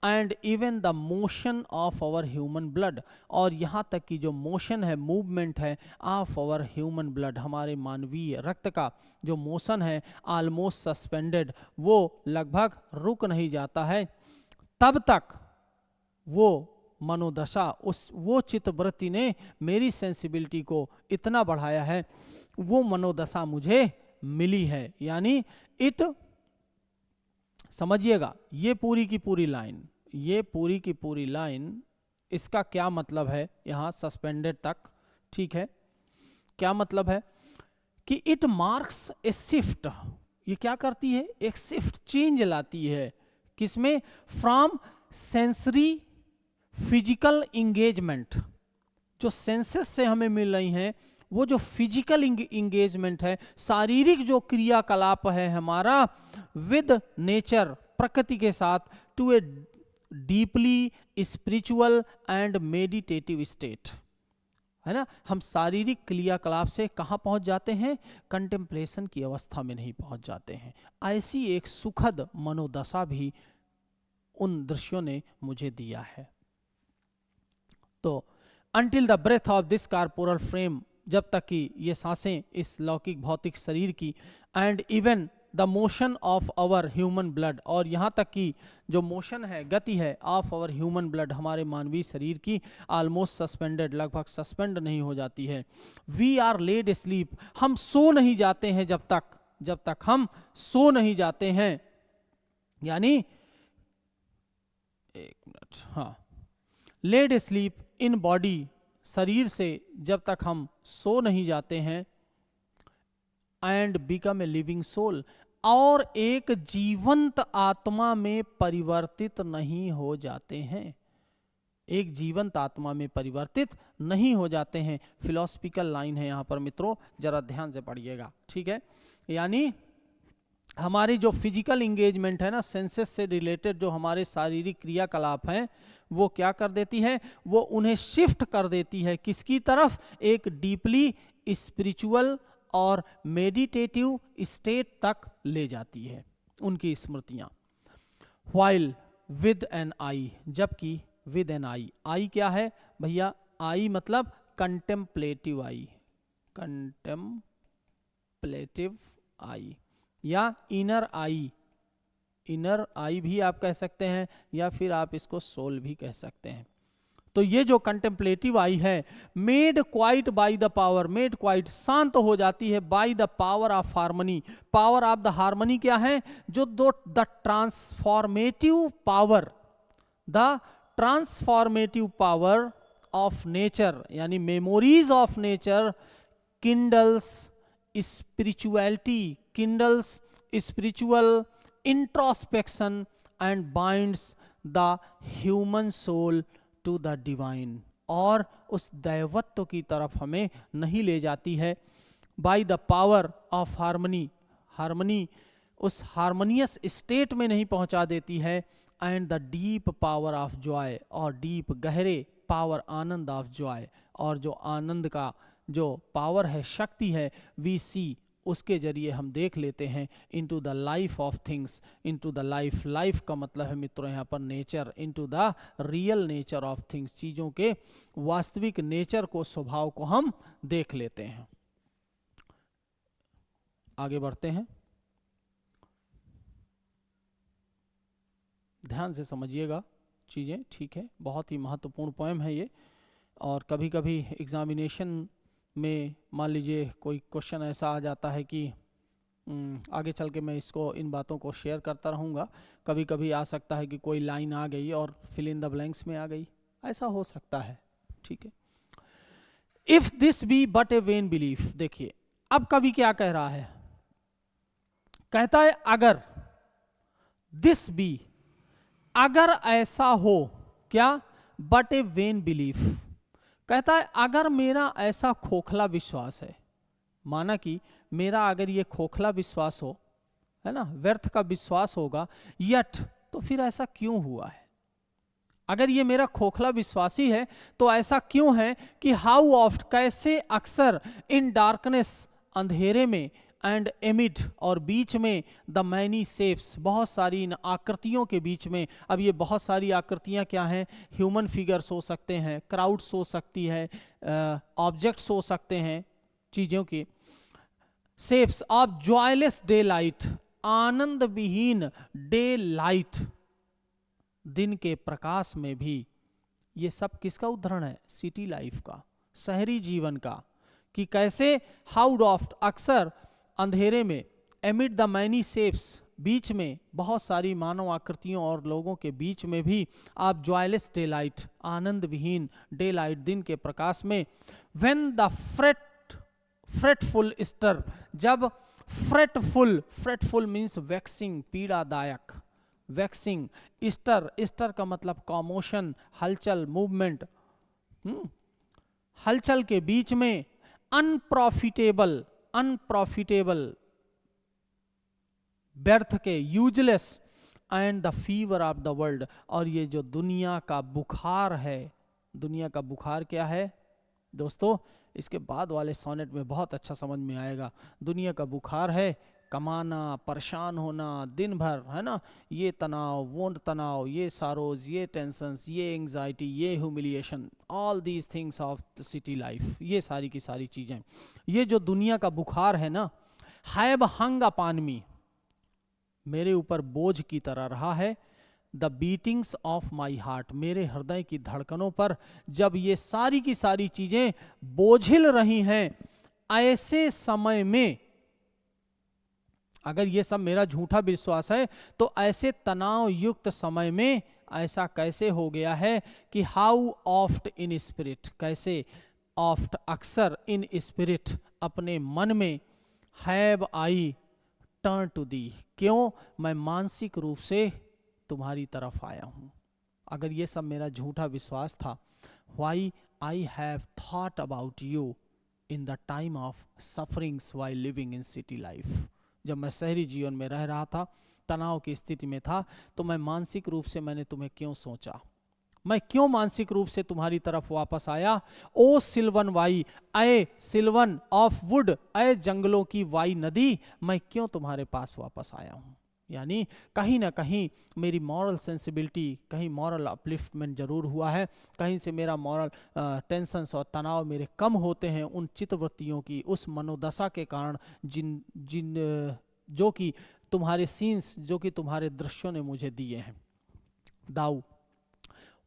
Speaker 1: and even the motion of our human blood, और यहाँ तक कि जो मोशन है, मूवमेंट है ऑफ आवर ह्यूमन ब्लड, हमारे मानवीय रक्त का जो मोशन है, ऑलमोस्ट सस्पेंडेड, वो लगभग रुक नहीं जाता है। तब तक वो मनोदशा, वो चित्तवृत्ति ने मेरी सेंसिबिलिटी को इतना बढ़ाया है, वो मनोदशा मुझे मिली है। यानी इट, समझिएगा ये पूरी की पूरी लाइन, ये पूरी की पूरी लाइन, इसका क्या मतलब है यहाँ सस्पेंडेड तक, ठीक है, क्या मतलब है कि इट मार्क्स ए शिफ्ट, ये क्या करती है, एक शिफ्ट, चेंज लाती है, किसमें, फ्रॉम सेंसरी फिजिकल इंगेजमेंट, जो सेंसेस से हमें मिल रही हैं, वो जो फिजिकल इंगेजमेंट है, शारीरिक जो क्रियाकलाप है हमारा विद नेचर, प्रकृति के साथ, to a deeply spiritual and meditative state, है ना। हम शारीरिक क्रियाकलाप से कहाँ पहुंच जाते हैं, कंटेम्पलेशन की अवस्था में नहीं पहुंच जाते हैं। ऐसी एक सुखद मनोदशा भी उन दृश्यों ने मुझे दिया है। तो until the breath of this corporeal frame, जब तक कि ये सांसें इस लौकिक भौतिक शरीर की, and even the motion of our human blood, और यहाँ तक कि जो मोशन है, गति है ऑफ आवर ह्यूमन ब्लड, हमारे मानवीय शरीर की, ऑलमोस्ट सस्पेंडेड, लगभग सस्पेंड नहीं हो जाती है। वी आर लेड स्लीप, हम सो नहीं जाते हैं, जब तक हम सो नहीं जाते हैं, यानी एक मिनट, हाँ, लेड स्लीप इन बॉडी, शरीर से जब तक हम सो नहीं जाते हैं, and become a living soul, और एक जीवंत आत्मा में परिवर्तित नहीं हो जाते हैं, एक जीवंत आत्मा में परिवर्तित नहीं हो जाते हैं। फिलोसफिकल लाइन है यहाँ पर मित्रों, जरा ध्यान से पढ़िएगा, ठीक है। यानी हमारी जो फिजिकल इंगेजमेंट है ना, सेंसेस से रिलेटेड जो हमारे शारीरिक क्रियाकलाप हैं, वो क्या कर देती है, वो उन्हें शिफ्ट कर देती है, किसकी तरफ, एक डीपली स्पिरिचुअल और मेडिटेटिव स्टेट तक ले जाती है उनकी स्मृतियां। व्हाइल विद एन आई, जबकि विद एन आई, आई क्या है भैया, आई मतलब कंटेम्पलेटिव आई, कंटेम्पलेटिव आई, या इनर आई, इनर आई भी आप कह सकते हैं, या फिर आप इसको सोल भी कह सकते हैं। तो ये जो कंटेम्पलेटिव आई है, made quiet by the power, made quiet, शांत हो जाती है, by the power of harmony, power of the harmony क्या है, जो दो the transformative power, the transformative power of nature, यानी memories of nature, kindles spirituality, kindles spiritual introspection and binds the human soul to the divine, और उस दैवत्व की तरफ हमें नहीं ले जाती है। By the power of harmony, harmony उस हार्मोनियस स्टेट में नहीं पहुंचा देती है, and the deep power of Joy, और डीप गहरे पावर, आनंद ऑफ जॉय, और जो आनंद का जो पावर है, शक्ति है, वी सी, उसके जरिए हम देख लेते हैं into the life of things, into the life, life का मतलब है मित्रों यहाँ पर nature, into the real nature of things, चीजों के वास्तविक नेचर को, स्वभाव को हम देख लेते हैं। आगे बढ़ते हैं, ध्यान से समझिएगा चीजें, ठीक है, बहुत ही महत्वपूर्ण पोएम है ये। और कभी कभी एग्जामिनेशन में मान लीजिए कोई क्वेश्चन ऐसा आ जाता है कि आगे चल के मैं इसको, इन बातों को शेयर करता रहूँगा, कभी कभी आ सकता है कि कोई लाइन आ गई और फिल इन द ब्लैंक्स में आ गई, ऐसा हो सकता है, ठीक है। If this be but a vain belief, देखिए अब कवि क्या कह रहा है, कहता है अगर, दिस बी, अगर ऐसा हो, क्या, बट ए वेन बिलीफ, कहता है अगर मेरा ऐसा खोखला विश्वास है, माना कि मेरा अगर ये खोखला विश्वास हो, है ना, व्यर्थ का विश्वास होगा, यट, तो फिर ऐसा क्यों हुआ है, अगर ये मेरा खोखला विश्वास ही है तो ऐसा क्यों है कि हाउ ऑफ्ट, कैसे अक्सर, इन डार्कनेस, अंधेरे में, एंड एमिड और बीच में द मैनी शेप्स, बहुत सारी इन आकृतियों के बीच में। अब ये बहुत सारी आकृतियाँ क्या हैं? ह्यूमन फिगर्स हो सकते हैं, क्राउड्स हो सकती है, ऑब्जेक्ट्स हो सकते हैं चीज़ों की। Shapes of joyless day light, आनंद विहीन डे लाइट, दिन के प्रकाश में भी। ये सब किसका उदाहरण है? सिटी लाइफ का, शहरी जीवन का, कि कैसे हाउ डॉफ्ट अक्सर अंधेरे में, एमिड द मैनी शेप्स, बीच में बहुत सारी मानव आकृतियों और लोगों के बीच में भी आप जॉयलेस डे लाइट, आनंद विहीन डे लाइट, दिन के प्रकाश में। व्हेन द फ्रेटफुल स्टर, जब फ्रेटफुल मीन्स वैक्सिंग, पीड़ादायक, वैक्सिंग, स्टर का मतलब कॉमोशन, हलचल, मूवमेंट, हलचल के बीच में अनप्रॉफिटेबल व्यर्थ के, useless, and the fever of the world, और ये जो दुनिया का बुखार है, दुनिया का बुखार क्या है दोस्तों? इसके बाद वाले सोनेट में बहुत अच्छा समझ में आएगा। दुनिया का बुखार है कमाना, परेशान होना दिन भर, है ना, ये तनाव, वो तनाव, ये सारोज, ये टेंशन्स, ये एंग्जाइटी, ये humiliation, all these things of the city life, ये सारी की सारी चीज़ें, ये जो दुनिया का बुखार है ना, हैव हंग अपॉन मी, मेरे ऊपर बोझ की तरह रहा है, the beatings of my heart, मेरे हृदय की धड़कनों पर जब ये सारी की सारी चीजें बोझिल रही हैं, ऐसे समय में, अगर ये सब मेरा झूठा विश्वास है तो ऐसे तनाव युक्त समय में ऐसा कैसे हो गया है कि हाउ ऑफ्ट इन स्पिरिट, कैसे ऑफ्ट अक्सर, इन स्पिरिट अपने मन में, have I turn to thee, क्यों मैं मानसिक रूप से तुम्हारी तरफ आया हूं। अगर ये सब मेरा झूठा विश्वास था, why I have thought about you in the time of sufferings while living in city life, जब मैं शहरी जीवन में रह रहा था, तनाव की स्थिति में था, तो मैं मानसिक रूप से मैंने तुम्हें क्यों सोचा, मैं क्यों मानसिक रूप से तुम्हारी तरफ वापस आया। ओ सिल्वन वाई, अय सिल्वन ऑफ वुड, अय जंगलों की वाई नदी, मैं क्यों तुम्हारे पास वापस आया हूँ। यानी कहीं ना कहीं मेरी मॉरल सेंसिबिलिटी, कहीं मॉरल अपलिफ्टमेंट जरूर हुआ है, कहीं से मेरा मॉरल टेंशन्स और तनाव मेरे कम होते हैं उन चित्तवृत्तियों की, उस मनोदशा के कारण जो कि तुम्हारे सीन्स, जो कि तुम्हारे दृश्यों ने मुझे दिए हैं। दाऊ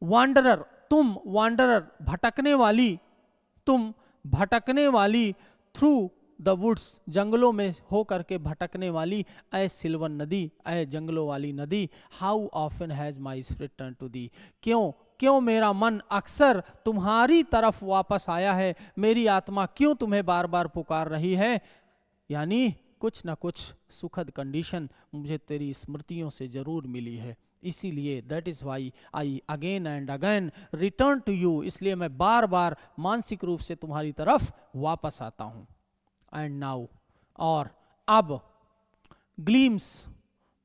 Speaker 1: वांडरर, तुम वांडरर, भटकने वाली, तुम भटकने वाली, थ्रू द वुड्स, जंगलों में हो करके भटकने वाली, ऐ सिल्वन नदी, ऐ जंगलों वाली नदी, how often has my spirit turn to thee, क्यों मेरा मन अक्सर तुम्हारी तरफ वापस आया है, मेरी आत्मा क्यों तुम्हें बार बार पुकार रही है। यानी कुछ ना कुछ सुखद कंडीशन मुझे तेरी स्मृतियों से जरूर मिली है, इसीलिए that is why I again and again return to you, इसलिए मैं बार बार मानसिक रूप से तुम्हारी तरफ वापस आता हूं। एंड नाउ, और अब, ग्लीम्स,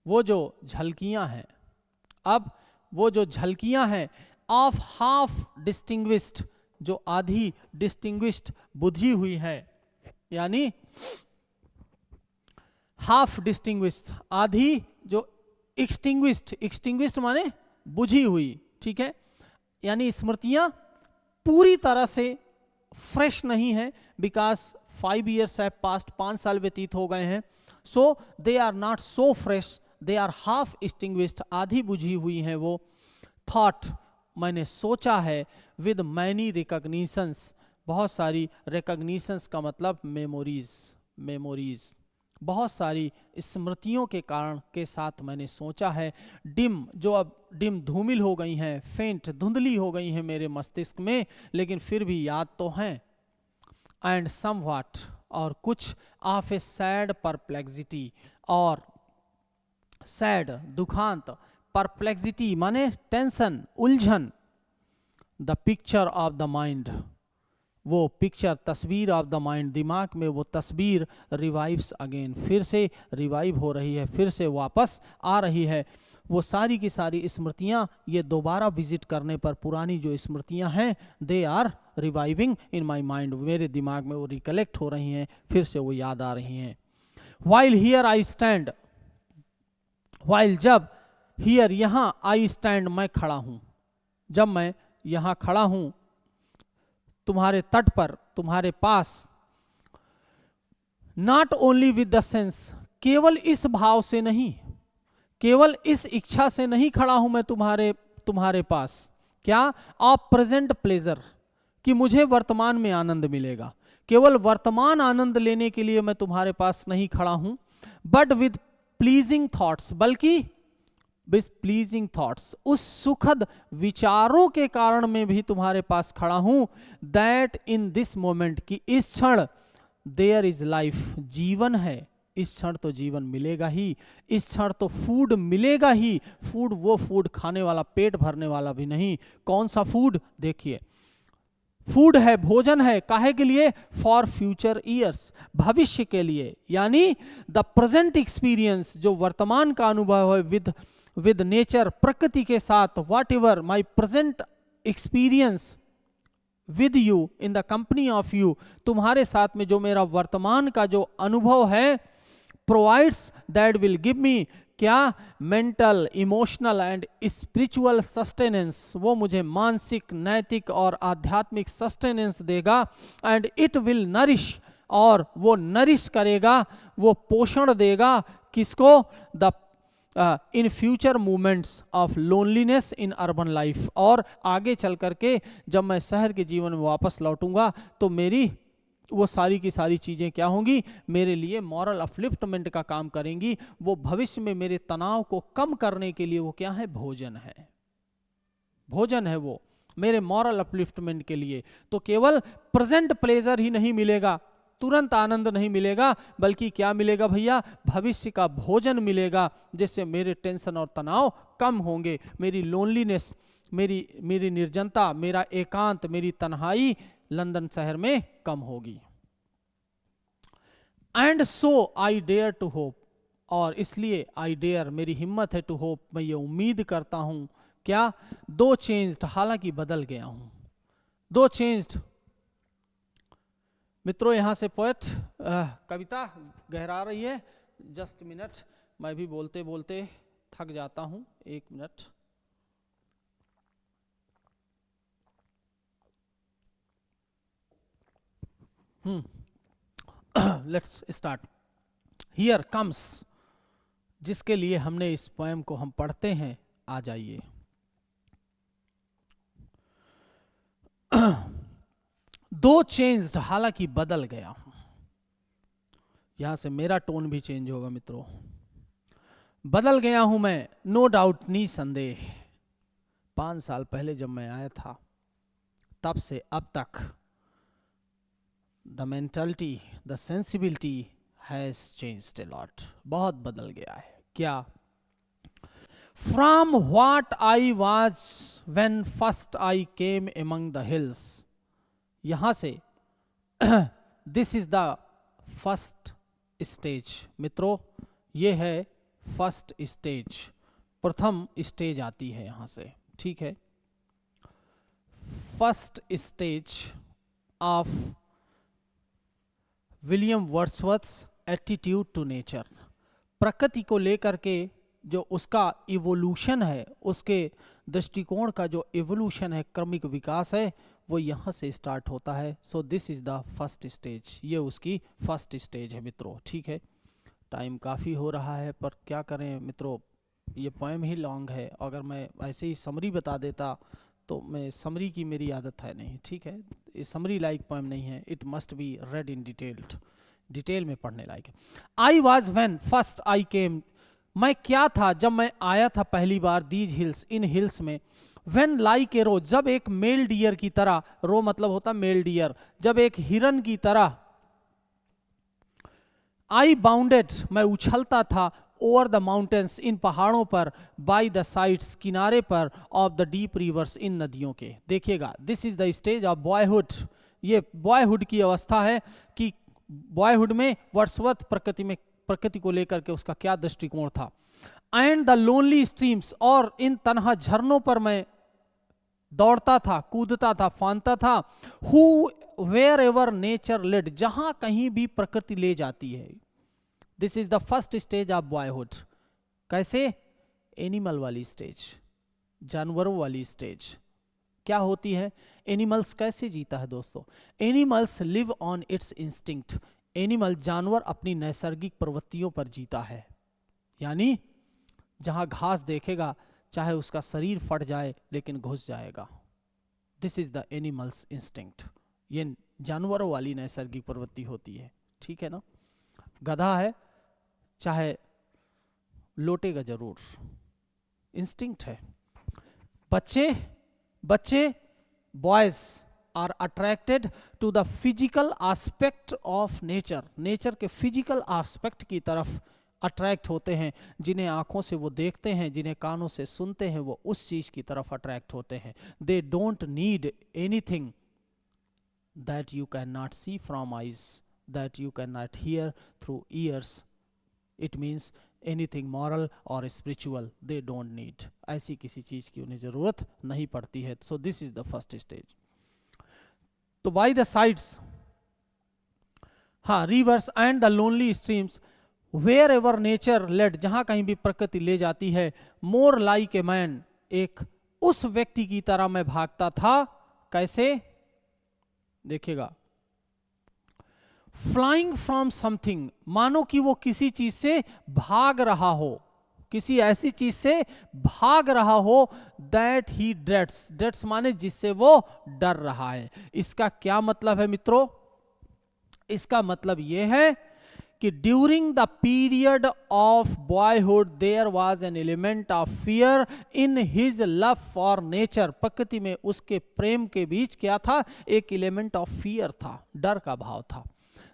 Speaker 1: वो जो झलकियां हैं, अब वो जो झलकियां हैं, ऑफ हाफ डिस्टिंग्विश्ड, जो आधी डिस्टिंग्विश्ड बुझी हुई है, यानी हाफ डिस्टिंग्विश्ड, आधी जो एक्सटिंग्विश्ड माने बुझी हुई, ठीक है, यानी स्मृतियां पूरी तरह से फ्रेश नहीं है, बिकॉज 5 years है पास्ट, 5 साल व्यतीत हो गए हैं, so they are not so fresh, they are half extinguished, आधी बुझी हुई है वो। थॉट, मैंने सोचा है, विद मैनी रिकॉग्निशंस, बहुत सारी रिकॉग्निशंस का मतलब मेमोरीज, बहुत सारी स्मृतियों के कारण के साथ मैंने सोचा है। डिम, जो अब डिम धूमिल हो गई हैं, फेंट धुंधली हो गई हैं मेरे मस्तिष्क में, लेकिन फिर भी याद तो हैं। एंड समव्हाट, और कुछ, ऑफ ए सैड परप्लेक्सिटी, और सैड दुखांत, परप्लेक्सिटी माने टेंशन, उलझन, the picture of the mind, वो पिक्चर, तस्वीर ऑफ द माइंड, दिमाग में वो तस्वीर, रिवाइव्स अगेन, फिर से रिवाइव हो रही है, फिर से वापस आ रही है। वो सारी की सारी स्मृतियाँ, ये दोबारा विजिट करने पर पुरानी जो स्मृतियाँ हैं, they are reviving in my mind, मेरे दिमाग में वो रिकलेक्ट हो रही हैं, फिर से वो याद आ रही हैं। while here I stand, while जब, here यहां, I stand मैं खड़ा हूं, जब मैं यहां खड़ा हूं तुम्हारे तट पर, तुम्हारे पास, not only with the sense, केवल इस भाव से नहीं, केवल इस इच्छा से नहीं खड़ा हूं मैं तुम्हारे पास, क्या, ऑफ प्रेजेंट प्लेजर, कि मुझे वर्तमान में आनंद मिलेगा, केवल वर्तमान आनंद लेने के लिए मैं तुम्हारे पास नहीं खड़ा हूं, बट विद प्लीजिंग थॉट्स, बल्कि विद प्लीजिंग थॉट्स, उस सुखद विचारों के कारण मैं भी तुम्हारे पास खड़ा हूं, दैट इन दिस मोमेंट, कि इस क्षण, देयर इज लाइफ, जीवन है, इस क्षण तो जीवन मिलेगा ही, इस क्षण तो फूड मिलेगा ही, फूड वो फूड खाने वाला, पेट भरने वाला भी नहीं, कौन सा फूड, देखिए, फूड है, भोजन है, काहे के लिए, फॉर फ्यूचर ईयर्स, भविष्य के लिए, यानी द प्रेजेंट एक्सपीरियंस, जो वर्तमान का अनुभव है, विद नेचर, प्रकृति के साथ, what ever my present experience with you, in the company of you, तुम्हारे साथ में जो मेरा वर्तमान का जो अनुभव है, provides, that will give me, क्या, mental, emotional and spiritual sustenance, वो मुझे मानसिक, नैतिक और आध्यात्मिक सस्टेनेंस देगा, एंड इट विल नरिश, और वो नरिश करेगा, वो पोषण देगा, किसको, the in future movements of loneliness in urban life, और आगे चल करके जब मैं शहर के जीवन में वापस लौटूंगा तो मेरी वो सारी की सारी चीज़ें क्या होंगी, मेरे लिए मॉरल अपलिफ्टमेंट का काम करेंगी, वो भविष्य में मेरे तनाव को कम करने के लिए वो क्या है, भोजन है, भोजन है वो मेरे मॉरल अपलिफ्टमेंट के लिए। तो केवल प्रेजेंट प्लेजर ही नहीं मिलेगा, तुरंत आनंद नहीं मिलेगा, बल्कि क्या मिलेगा भैया, भविष्य का भोजन मिलेगा, जिससे मेरे टेंशन और तनाव कम होंगे, मेरी लोनलीनेस, मेरी निर्जनता, मेरा एकांत, मेरी तन्हाई लंदन शहर में कम होगी। And so I dare to hope, और इसलिए आई डेयर, मेरी हिम्मत है, टू होप, मैं ये उम्मीद करता हूं, क्या, दो चेंज्ड, हालांकि बदल गया हूं, दो चेंज्ड। मित्रों यहां से पोएट कविता गहरा रही है, जस्ट मिनट, मैं भी बोलते बोलते थक जाता हूं, एक minute. Let's start. Here comes, जिसके लिए हमने इस पोएम को हम पढ़ते हैं, आ जाइए। दो चेंज्ड, हालांकि बदल गया हूं, यहां से मेरा टोन भी चेंज होगा मित्रों, बदल गया हूं मैं, नो डाउट, निसंदेह, 5 साल पहले जब मैं आया था तब से अब तक the mentality, the sensibility has changed a lot, बहुत बदल गया है, क्या, from what I was when first I came among the hills, यहां से this is the first stage, मित्रों ये है फर्स्ट स्टेज, प्रथम स्टेज आती है यहां से, ठीक है, first stage of William Wordsworth's attitude to nature, प्रकृति को लेकर के जो उसका इवोल्यूशन है, उसके दृष्टिकोण का जो इवोल्यूशन है, क्रमिक विकास है, वो यहाँ से स्टार्ट होता है। So this is the first stage, ये उसकी फर्स्ट स्टेज है मित्रों, ठीक है। टाइम काफ़ी हो रहा है पर क्या करें मित्रों, ये पोएम ही लॉन्ग है, अगर मैं ऐसे ही समरी बता देता तो मैं, समरी की मेरी आदत है नहीं, ठीक है, ये समरी लाइक पोएम नहीं है, it must be read in detailed, detail में पढ़ने लायक है। I was when first I came, मैं क्या था जब मैं आया था पहली बार, दीज हिल्स, इन हिल्स में, व्हेन लाइक ए रो, जब एक मेल डियर की तरह, रो मतलब होता मेल डियर, जब एक हिरन की तरह, आई बाउंडेड, मैं उछलता था, ओवर द माउंटेन्स, इन पहाड़ों पर, बाय द साइड्स, किनारे पर, ऑफ द डीप रिवर्स, इन नदियों के। देखिएगा, this is the stage of boyhood, ये बॉयहुड की अवस्था है कि बॉयहुड में वर्ड्सवर्थ प्रकृति को लेकर के उसका क्या दृष्टिकोण था। एंड द लोनली स्ट्रीम्स, और इन तन्हा झरनों पर मैं दौड़ता था, कूदता था, फांदता था, who wherever nature led, जहां कहीं भी प्रकृति ले जाती है, this is the first stage of boyhood. कैसे? एनिमल वाली स्टेज, जानवरों वाली स्टेज। क्या होती है? एनिमल्स कैसे जीता है दोस्तों? Animals live on it's instinct. Animal, जानवर अपनी नैसर्गिक प्रवृत्तियों पर जीता है, यानी जहां घास देखेगा चाहे उसका शरीर फट जाए लेकिन घुस जाएगा। This is the animals instinct. ये जानवरों वाली नैसर्गिक प्रवृत्ति होती है, ठीक है ना? गधा है, चाहे लौटेगा जरूर, इंस्टिंक्ट है। बच्चे boys are attracted to the physical aspect of nature. Nature के फिजिकल एस्पेक्ट की तरफ अट्रैक्ट होते हैं। जिन्हें आंखों से वो देखते हैं, जिन्हें कानों से सुनते हैं, वो उस चीज की तरफ अट्रैक्ट होते हैं। They don't need anything that you can not see from eyes, that you can not hear through ears. It means anything moral और स्पिरिचुअल दे डोंट नीड। ऐसी किसी चीज की उन्हें जरूरत नहीं पड़ती है। So this is the first stage. तो बाय द साइड्स, हाँ, rivers and the lonely streams wherever nature led, जहां कहीं भी प्रकृति ले जाती है। मोर लाइक ए मैन, एक उस व्यक्ति की तरह मैं भागता था। कैसे? देखिएगा, फ्लाइंग फ्रॉम समथिंग, मानो कि वो किसी चीज से भाग रहा हो, किसी ऐसी चीज से भाग रहा हो। दैट ही ड्रेड्स, ड्रेड्स माने जिससे वो डर रहा है। इसका क्या मतलब है मित्रों? इसका मतलब यह है कि during the period of boyhood there was an element of fear in his love for nature. प्रकृति में उसके प्रेम के बीच क्या था? एक एलिमेंट ऑफ फियर था, डर का भाव था।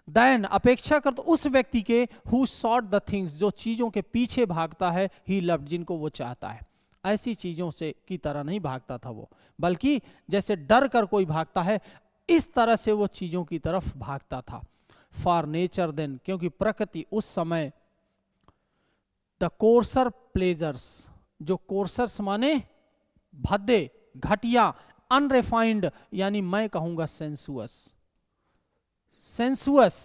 Speaker 1: देन, अपेक्षाकृत उस व्यक्ति के, हु सॉट द थिंग्स, जो चीजों के पीछे भागता है, ही लव्ड, जिनको वो चाहता है। ऐसी चीजों से की तरह नहीं भागता था वो, बल्कि जैसे डर कर कोई भागता है, इस तरह से वो चीजों की तरफ भागता था। फॉर नेचर देन, क्योंकि प्रकृति उस समय, द कोर्सर प्लेजर्स, जो कोर्सर्स माने भद्दे, घटिया, अनरिफाइंड, यानी मैं कहूंगा सेंसुअस, सेंसुअस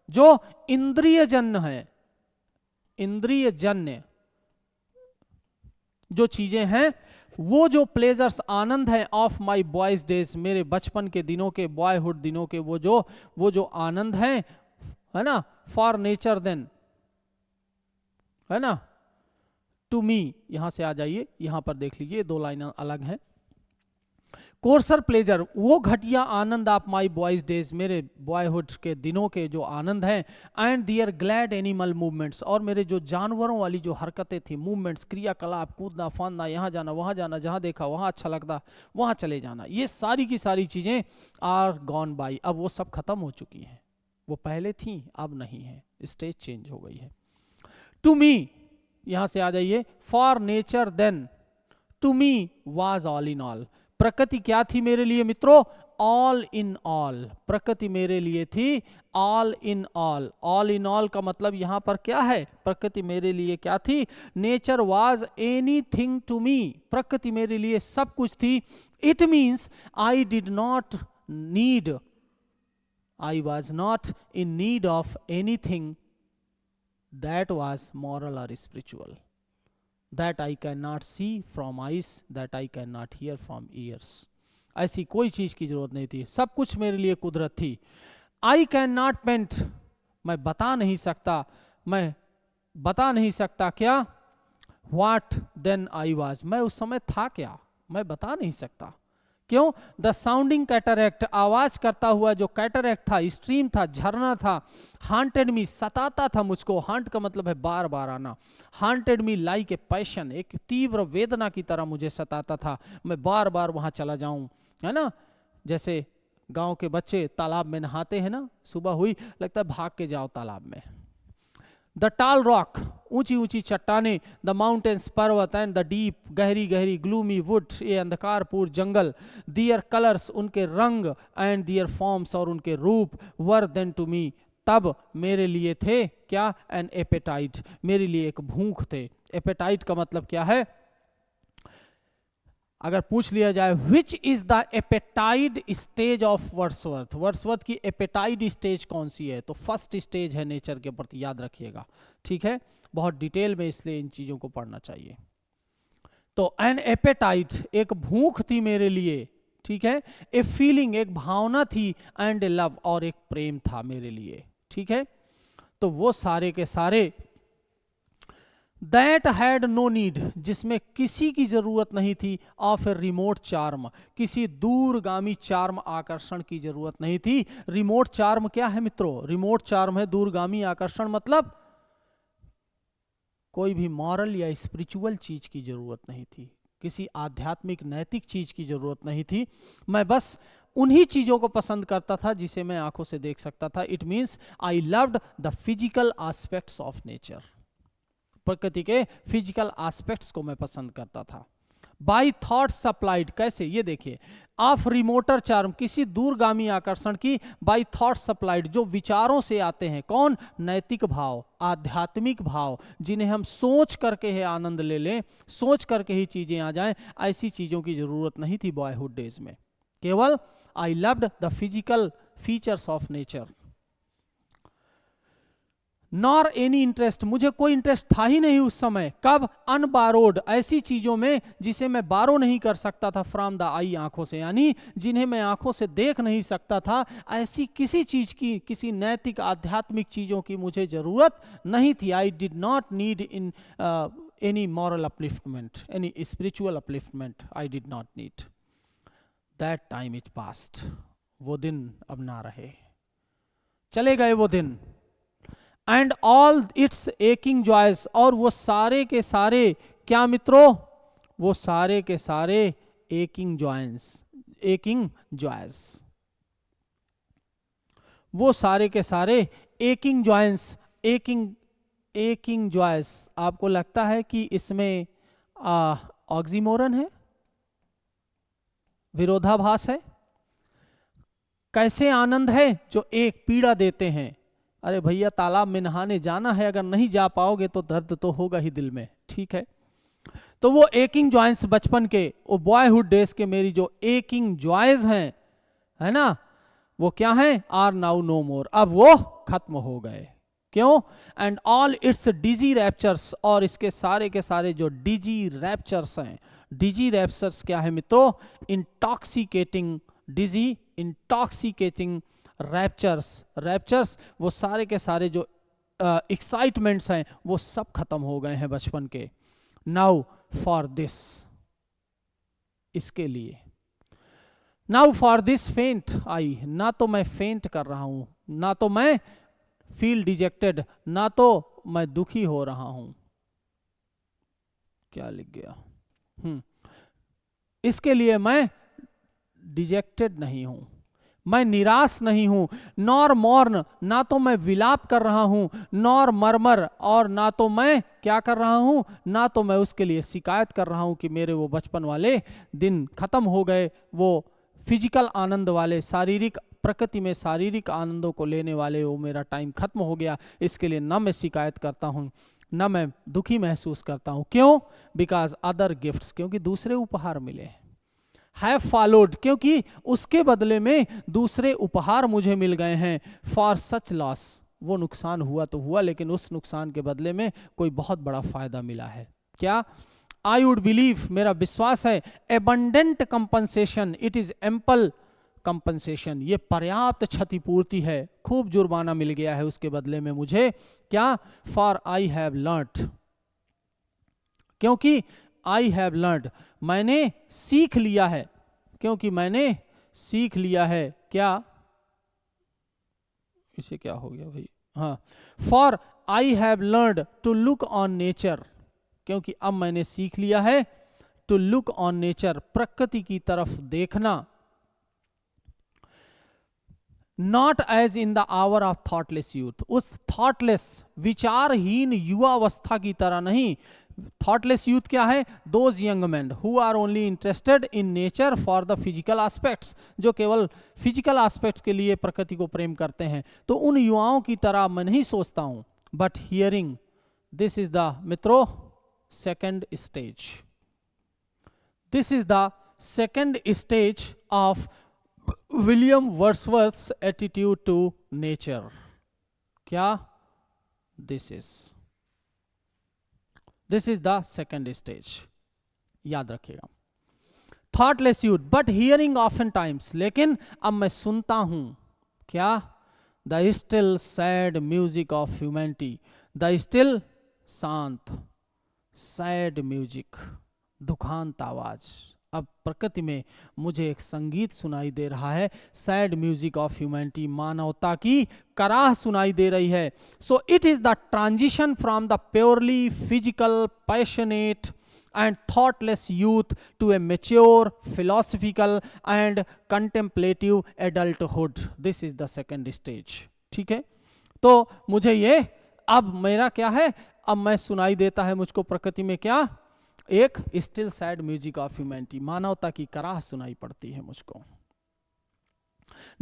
Speaker 1: जो इंद्रिय जन्य है, इंद्रिय जन्य जो चीजें हैं, वो जो प्लेजर्स, आनंद है, ऑफ माई बॉयज डेज, मेरे बचपन के दिनों के, बॉयहुड दिनों के, वो जो आनंद है ना। फॉर नेचर देन, है ना, टू मी, यहां से आ जाइए, यहां पर देख लीजिए, दो लाइन अलग हैं। कोर्सर प्लेजर, वो घटिया आनंद ऑफ माई बॉयज डेज, मेरे बॉयहुड के दिनों के जो आनंद हैं। And their glad animal movements, और मेरे जो जानवरों वाली जो हरकतें थी, मूवमेंट्स, क्रियाकलाप, कूदना फांदना, यहाँ जाना वहाँ जाना, जहाँ देखा वहाँ अच्छा लगता वहाँ चले जाना, ये सारी की सारी चीजें आर गॉन बाई, अब वो सब खत्म हो चुकी हैं। वो पहले थी, अब नहीं है, स्टेज चेंज हो गई है। टू मी, यहां से आ जाइए, for nature then to me was all in all, प्रकृति क्या थी मेरे लिए मित्रों? ऑल इन ऑल, प्रकृति मेरे लिए थी all in all. All in all का मतलब यहां पर क्या है? प्रकृति मेरे लिए क्या थी? Nature was anything to me, प्रकृति मेरे लिए सब कुछ थी। It means I did not need, I was not in need of anything that was moral or spiritual, that I cannot see from eyes, that I cannot hear from ears. ऐसी कोई चीज की जरूरत नहीं थी, सब कुछ मेरे लिए कुदरत थी। I cannot paint, मैं बता नहीं सकता क्या? What then I was, मैं उस समय था क्या, मैं बता नहीं सकता। क्यों? द साउंडिंग कैटरैक्ट, आवाज करता हुआ जो कैटरैक्ट था, स्ट्रीम था, झरना था, हांटेड मी, सताता था मुझको। हांट का मतलब है बार बार आना। हांटेड मी लाइक ए पैशन, एक तीव्र वेदना की तरह मुझे सताता था, मैं बार बार वहां चला जाऊं, है ना। जैसे गांव के बच्चे तालाब में नहाते हैं ना, सुबह हुई लगता है भाग के जाओ तालाब में। द टाल रॉक, ऊंची ऊंची चट्टाने, द माउंटेन्स, पर्वत, एंड द डीप, गहरी गहरी, ग्लूमी वुड, ये अंधकारपूर्ण जंगल, दियर कलर्स, उनके रंग, एंड दियर फॉर्म्स, और उनके रूप, वर देन टू मी, तब मेरे लिए थे क्या? एन एपेटाइट, मेरे लिए एक भूख थे। एपेटाइट का मतलब क्या है? अगर पूछ लिया जाए which is the appetite stage of Wordsworth, Wordsworth की एपेटाइड स्टेज कौन सी है, तो फर्स्ट स्टेज है नेचर के प्रति, याद रखिएगा, ठीक है, बहुत डिटेल में इसलिए इन चीजों को पढ़ना चाहिए। तो एन एपेटाइट, एक भूख थी मेरे लिए, ठीक है, ए फीलिंग, एक भावना थी, एंड ए लव, और एक प्रेम था मेरे लिए, ठीक है। तो वो सारे के सारे दैट हैड नो नीड, जिसमें किसी की जरूरत नहीं थी, ऑफ ए रिमोट चार्म, किसी दूरगामी चार्म आकर्षण की जरूरत नहीं थी। रिमोट चार्म क्या है मित्रों, रिमोट चार्म है दूरगामी आकर्षण, मतलब कोई भी मॉरल या स्पिरिचुअल चीज की जरूरत नहीं थी, किसी आध्यात्मिक नैतिक चीज की जरूरत नहीं थी। मैं बस उन्हीं चीजों को पसंद करता था जिसे मैं आंखों से देख सकता था। It means I loved the physical aspects of nature, प्रकृति के फिजिकल एस्पेक्ट्स को मैं पसंद करता था। बाई थॉट सप्लाइड, कैसे, ये देखिए, ऑफ रिमोटर चार्म, किसी दूरगामी आकर्षण की, बाई थॉट सप्लाइड, जो विचारों से आते हैं, कौन, नैतिक भाव, आध्यात्मिक भाव, जिन्हें हम सोच करके ही आनंद ले लें, सोच करके ही चीजें आ जाएं, ऐसी चीजों की जरूरत नहीं थी बॉयहुड डेज में। केवल I loved the physical features of nature, nor any interest, मुझे कोई इंटरेस्ट था ही नहीं उस समय, कब, अनबारोड, ऐसी चीजों में जिसे मैं बारो नहीं कर सकता था, फ्रॉम द आई, आंखों से, यानी जिन्हें मैं आंखों से देख नहीं सकता था, ऐसी किसी चीज की, किसी नैतिक आध्यात्मिक चीजों की मुझे जरूरत नहीं थी। I did not need in any moral upliftment, any spiritual upliftment, I did not need. That time is past, वो दिन अब ना रहे, चले गए वो दिन। And all its aching joys, और वो सारे के सारे क्या मित्रों, वो सारे के सारे एकिंग जॉयस, एकिंग जॉयस, वो सारे के सारे एकिंग जॉयस, एकिंग जॉयस। आपको लगता है कि इसमें ऑक्सीमोरन है, विरोधाभास है? कैसे आनंद है जो एक पीड़ा देते हैं। अरे भैया तालाब में नहाने जाना है, अगर नहीं जा पाओगे तो दर्द तो होगा ही दिल में, ठीक है। तो वो एकिंग जॉयस बचपन के, वो बॉयहुड डेज के मेरी जो एकिंग जॉयस हैं, है ना, वो क्या हैं, आर नाउ नो मोर, अब वो खत्म हो गए। क्यों? And all its dizzy raptures, और इसके सारे के सारे जो डिजी रैप्चर्स हैं, डिजी रैप्चर्स क्या है मित्रों, इंटॉक्सिकेटिंग, डिजी इंटॉक्सिकेटिंग रैप्चर्स, रैप्चर्स वो सारे के सारे जो एक्साइटमेंट्स हैं वो सब खत्म हो गए हैं बचपन के। नाउ फॉर दिस, इसके लिए, नाउ फॉर दिस फेंट आई, ना तो मैं फेंट कर रहा हूं, ना तो मैं फील डिजेक्टेड, ना तो मैं दुखी हो रहा हूं। क्या लिख गया, इसके लिए मैं डिजेक्टेड नहीं हूं, मैं निराश नहीं हूं। नॉर मॉर्न, ना तो मैं विलाप कर रहा हूं, नॉर मरमर, और ना तो मैं क्या कर रहा हूं, ना तो मैं उसके लिए शिकायत कर रहा हूं कि मेरे वो बचपन वाले दिन खत्म हो गए, वो फिजिकल आनंद वाले, शारीरिक, प्रकृति में शारीरिक आनंदों को लेने वाले वो मेरा टाइम खत्म हो गया। इसके लिए ना मैं शिकायत करता हूं, ना मैं दुखी महसूस करता हूं। क्यों? बिकॉज अदर गिफ्ट्स, क्योंकि दूसरे उपहार मिले। हैव फॉलोड, क्योंकि उसके बदले में दूसरे उपहार मुझे मिल गए हैं। फॉर सच लॉस, वो नुकसान हुआ तो हुआ, लेकिन उस नुकसान के बदले में कोई बहुत बड़ा फायदा मिला है। क्या? आई वुड बिलीव, मेरा विश्वास है, abundant compensation, it is ample compensation, ये पर्याप्त क्षतिपूर्ति है, खूब जुर्माना मिल गया है उसके बदले में मुझे। क्या? फॉर आई हैव लर्न्ड, क्योंकि आई हैव लर्न्ड, मैंने सीख लिया है, क्योंकि मैंने सीख लिया है। क्या? इसे क्या हो गया भाई, हाँ, for I have learned to look on nature, क्योंकि अब मैंने सीख लिया है टू लुक ऑन नेचर, प्रकृति की तरफ देखना। Not as in the hour of thoughtless youth, उस थॉटलेस, विचारहीन युवावस्था की तरह नहीं। थॉटलेस यूथ क्या है? Those young man who are only interested in nature for the physical aspects, जो केवल फिजिकल एस्पेक्ट्स के लिए प्रकृति को प्रेम करते हैं। तो उन युवाओं की तरह मैं नहीं सोचता हूं। But hearing, this is the मित्रों second stage, this is the second stage of William Wordsworth's attitude to nature. क्या? This is the second stage. याद रखिएगा. Thoughtless youth but hearing oftentimes, लेकिन अब मैं सुनता हूं. क्या? The still sad music of humanity. The still शांत सैड म्यूजिक, दुखांत आवाज. अब प्रकृति में मुझे एक संगीत सुनाई दे रहा है, सैड म्यूजिक ऑफ ह्यूमैनिटी, मानवता की कराह सुनाई दे रही है. So it is the transition from the purely physical passionate and thoughtless youth to a mature philosophical and contemplative adulthood. This is the second stage. ठीक है. तो मुझे ये अब मेरा क्या है, अब मैं सुनाई देता है मुझको प्रकृति में क्या, एक still sad music of humanity, मानवता की कराह सुनाई पड़ती है मुझको.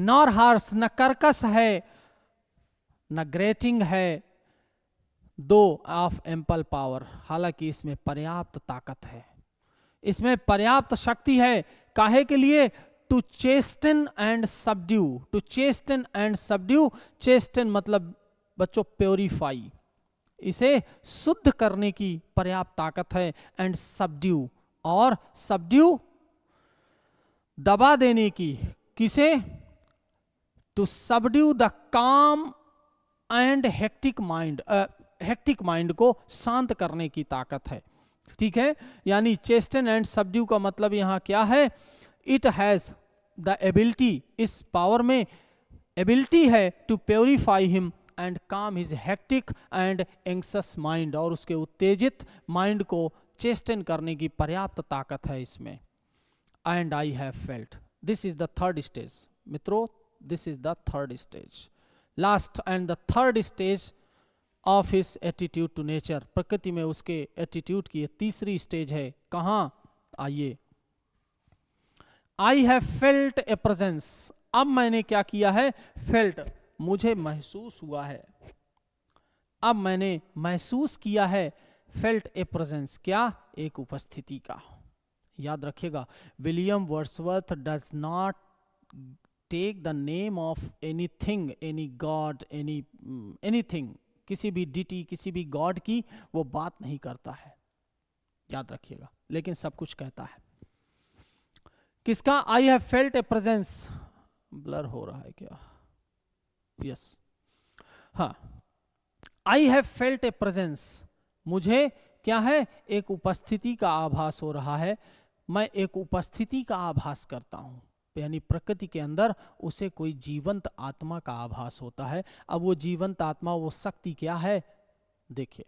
Speaker 1: नॉर हार्स, न कर्कश है न ग्रेटिंग है, दो ऑफ एम्पल पावर, हालांकि इसमें पर्याप्त ताकत है, इसमें पर्याप्त शक्ति है. काहे के लिए? To chasten and subdue. To chasten and subdue, chasten मतलब बच्चों प्योरीफाई, इसे शुद्ध करने की पर्याप्त ताकत है. एंड सबड्यू, और सबड्यू दबा देने की. किसे? टू सबड्यू द काम and hectic mind, hectic mind को शांत करने की ताकत है. ठीक है. यानी चेस्टन एंड सबड्यू का मतलब यहां क्या है? इट हैज द एबिलिटी, इस पावर में एबिलिटी है टू प्योरीफाई हिम एंड काम हिज हेक्टिक एंड एंक्सस माइंड, और उसके उत्तेजित माइंड को चेस्टन करने की पर्याप्त ताकत है इसमें. And I have felt, this is the third stage. मित्रों, this is the third stage, last and the third stage of his attitude to nature. प्रकृति में उसके एटीट्यूड की तीसरी स्टेज है. कहां? आइए. आई हैव फेल्ट ए प्रेजेंस. अब मैंने क्या किया है? फेल्ट, मुझे महसूस हुआ है. अब मैंने महसूस किया है. फेल्ट ए प्रेजेंस, क्या? एक उपस्थिति का. याद रखिएगा, William Wordsworth does not take the name of anything, any god, anything, किसी भी डिटी, किसी भी गॉड की वो बात नहीं करता है. याद रखिएगा, लेकिन सब कुछ कहता है. किसका? आई have felt a presence. Blur हो रहा है क्या? यस. हाँ, आई हैव फेल्ट ए प्रेजेंस, मुझे क्या है? एक उपस्थिति का आभास हो रहा है. मैं एक उपस्थिति का आभास करता हूं, यानी प्रकृति के अंदर उसे कोई जीवंत आत्मा का आभास होता है. अब वो जीवंत आत्मा, वो शक्ति क्या है? देखिए,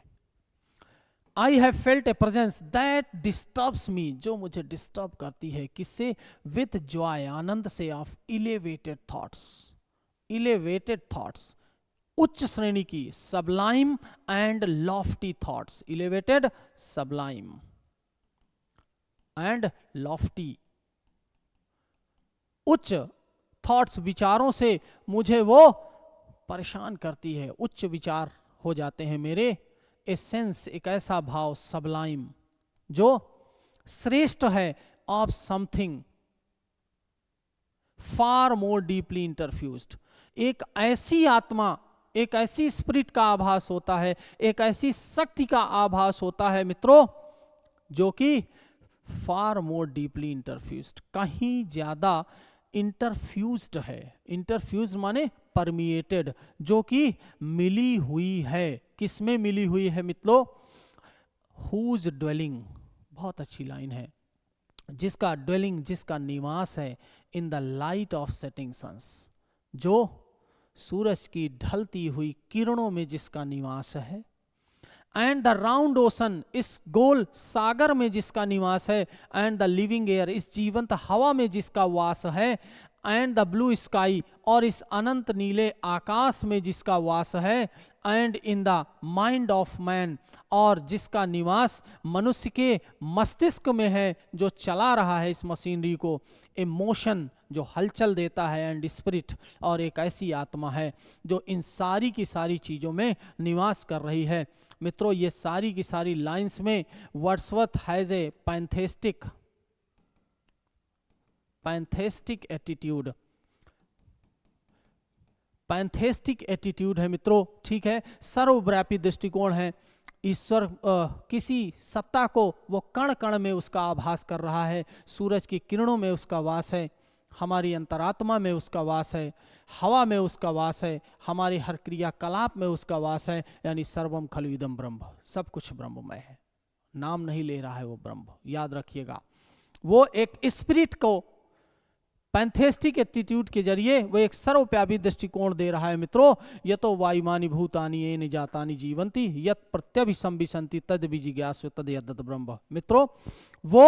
Speaker 1: I have felt a presence that disturbs me, जो मुझे डिस्टर्ब करती है. किससे? विथ जॉय, आनंद से, of elevated thoughts. Elevated thoughts, उच्च श्रेणी की, Sublime and Lofty thoughts. Elevated, Sublime and Lofty, उच्च थॉट्स, विचारों से मुझे वो परेशान करती है. उच्च विचार हो जाते हैं मेरे. ए सेंस, एक ऐसा भाव, सबलाइम, जो श्रेष्ठ है, of something far more deeply interfused. एक ऐसी आत्मा, एक ऐसी स्पिरिट का आभास होता है, एक ऐसी शक्ति का आभास होता है मित्रों, जो कि फार मोर डीपली इंटरफ्यूज्ड, कहीं ज्यादा इंटरफ्यूज्ड है. इंटरफ्यूज माने परमिएटेड, जो कि मिली हुई है. किसमें मिली हुई है मित्रों? हुज ड्वेलिंग, बहुत अच्छी लाइन है, जिसका ड्वेलिंग, जिसका निवास है, in the light of setting suns, जो सूरज की ढलती हुई किरणों में जिसका निवास है. एंड द राउंड ओशन, इस गोल सागर में जिसका निवास है. एंड द लिविंग एयर, इस जीवंत हवा में जिसका वास है. एंड द ब्लू स्काई, और इस अनंत नीले आकाश में जिसका वास है. And in the mind of man, और जिसका निवास मनुष्य के मस्तिष्क में है, जो चला रहा है इस मशीनरी को. इमोशन, जो हलचल देता है. एंड स्पिरिट, और एक ऐसी आत्मा है जो इन सारी की सारी चीज़ों में निवास कर रही है. मित्रों, ये सारी की सारी लाइंस में Wordsworth has a pantheistic pantheistic attitude, pantheistic attitude है मित्रों, ठीक है, सर्वव्यापी दृष्टिकोण है। ईश्वर किसी सत्ता को वो कण कण में उसका आभास कर रहा है, सूरज की किरणों में उसका वास है, हमारी अंतरात्मा में उसका वास है, हवा में उसका वास है, हमारी हर क्रियाकलाप में उसका वास है, यानी सर्वम खलविदम ब्रह्म, सब कुछ ब्रह्ममय है। नाम नहीं ले रहा है वो ब्रह्म, याद रखिएगा। वो एक स्पिरिट को पैंथेस्टिक एटीट्यूड के जरिए वो एक सर्वव्यापी दृष्टिकोण दे रहा है मित्रों। यतो वायुमानि भूतानि येन जातानि जीवन्ति यत् प्रत्यभिसंविशन्ति तद विजिज्ञासु तद यद्यत् ब्रह्म। मित्रों, वो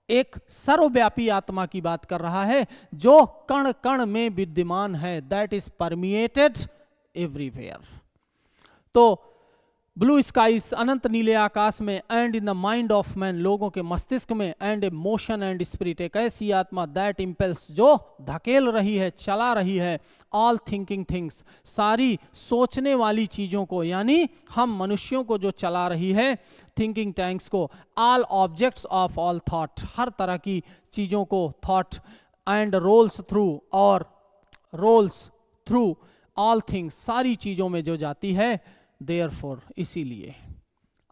Speaker 1: एक सर्वव्यापी आत्मा की बात कर रहा है जो कण कण में विद्यमान है, दैट इज परमिएटेड एवरीवेयर। तो ब्लू स्काइज, अनंत नीले आकाश में, and in the mind of man, लोगों के मस्तिष्क में, and A motion and spirit, एक ऐसी आत्मा दैट इम्पेल्स, जो धकेल रही है, चला रही है, ऑल थिंकिंग थिंग्स, सारी सोचने वाली चीजों को, यानी हम मनुष्यों को जो चला रही है, थिंकिंग टैंक्स को, all objects of all thought, हर तरह की चीजों को, थॉट, एंड रोल्स थ्रू, और रोल्स थ्रू ऑल थिंग्स, सारी चीजों में जो जाती है। Therefore, इसीलिए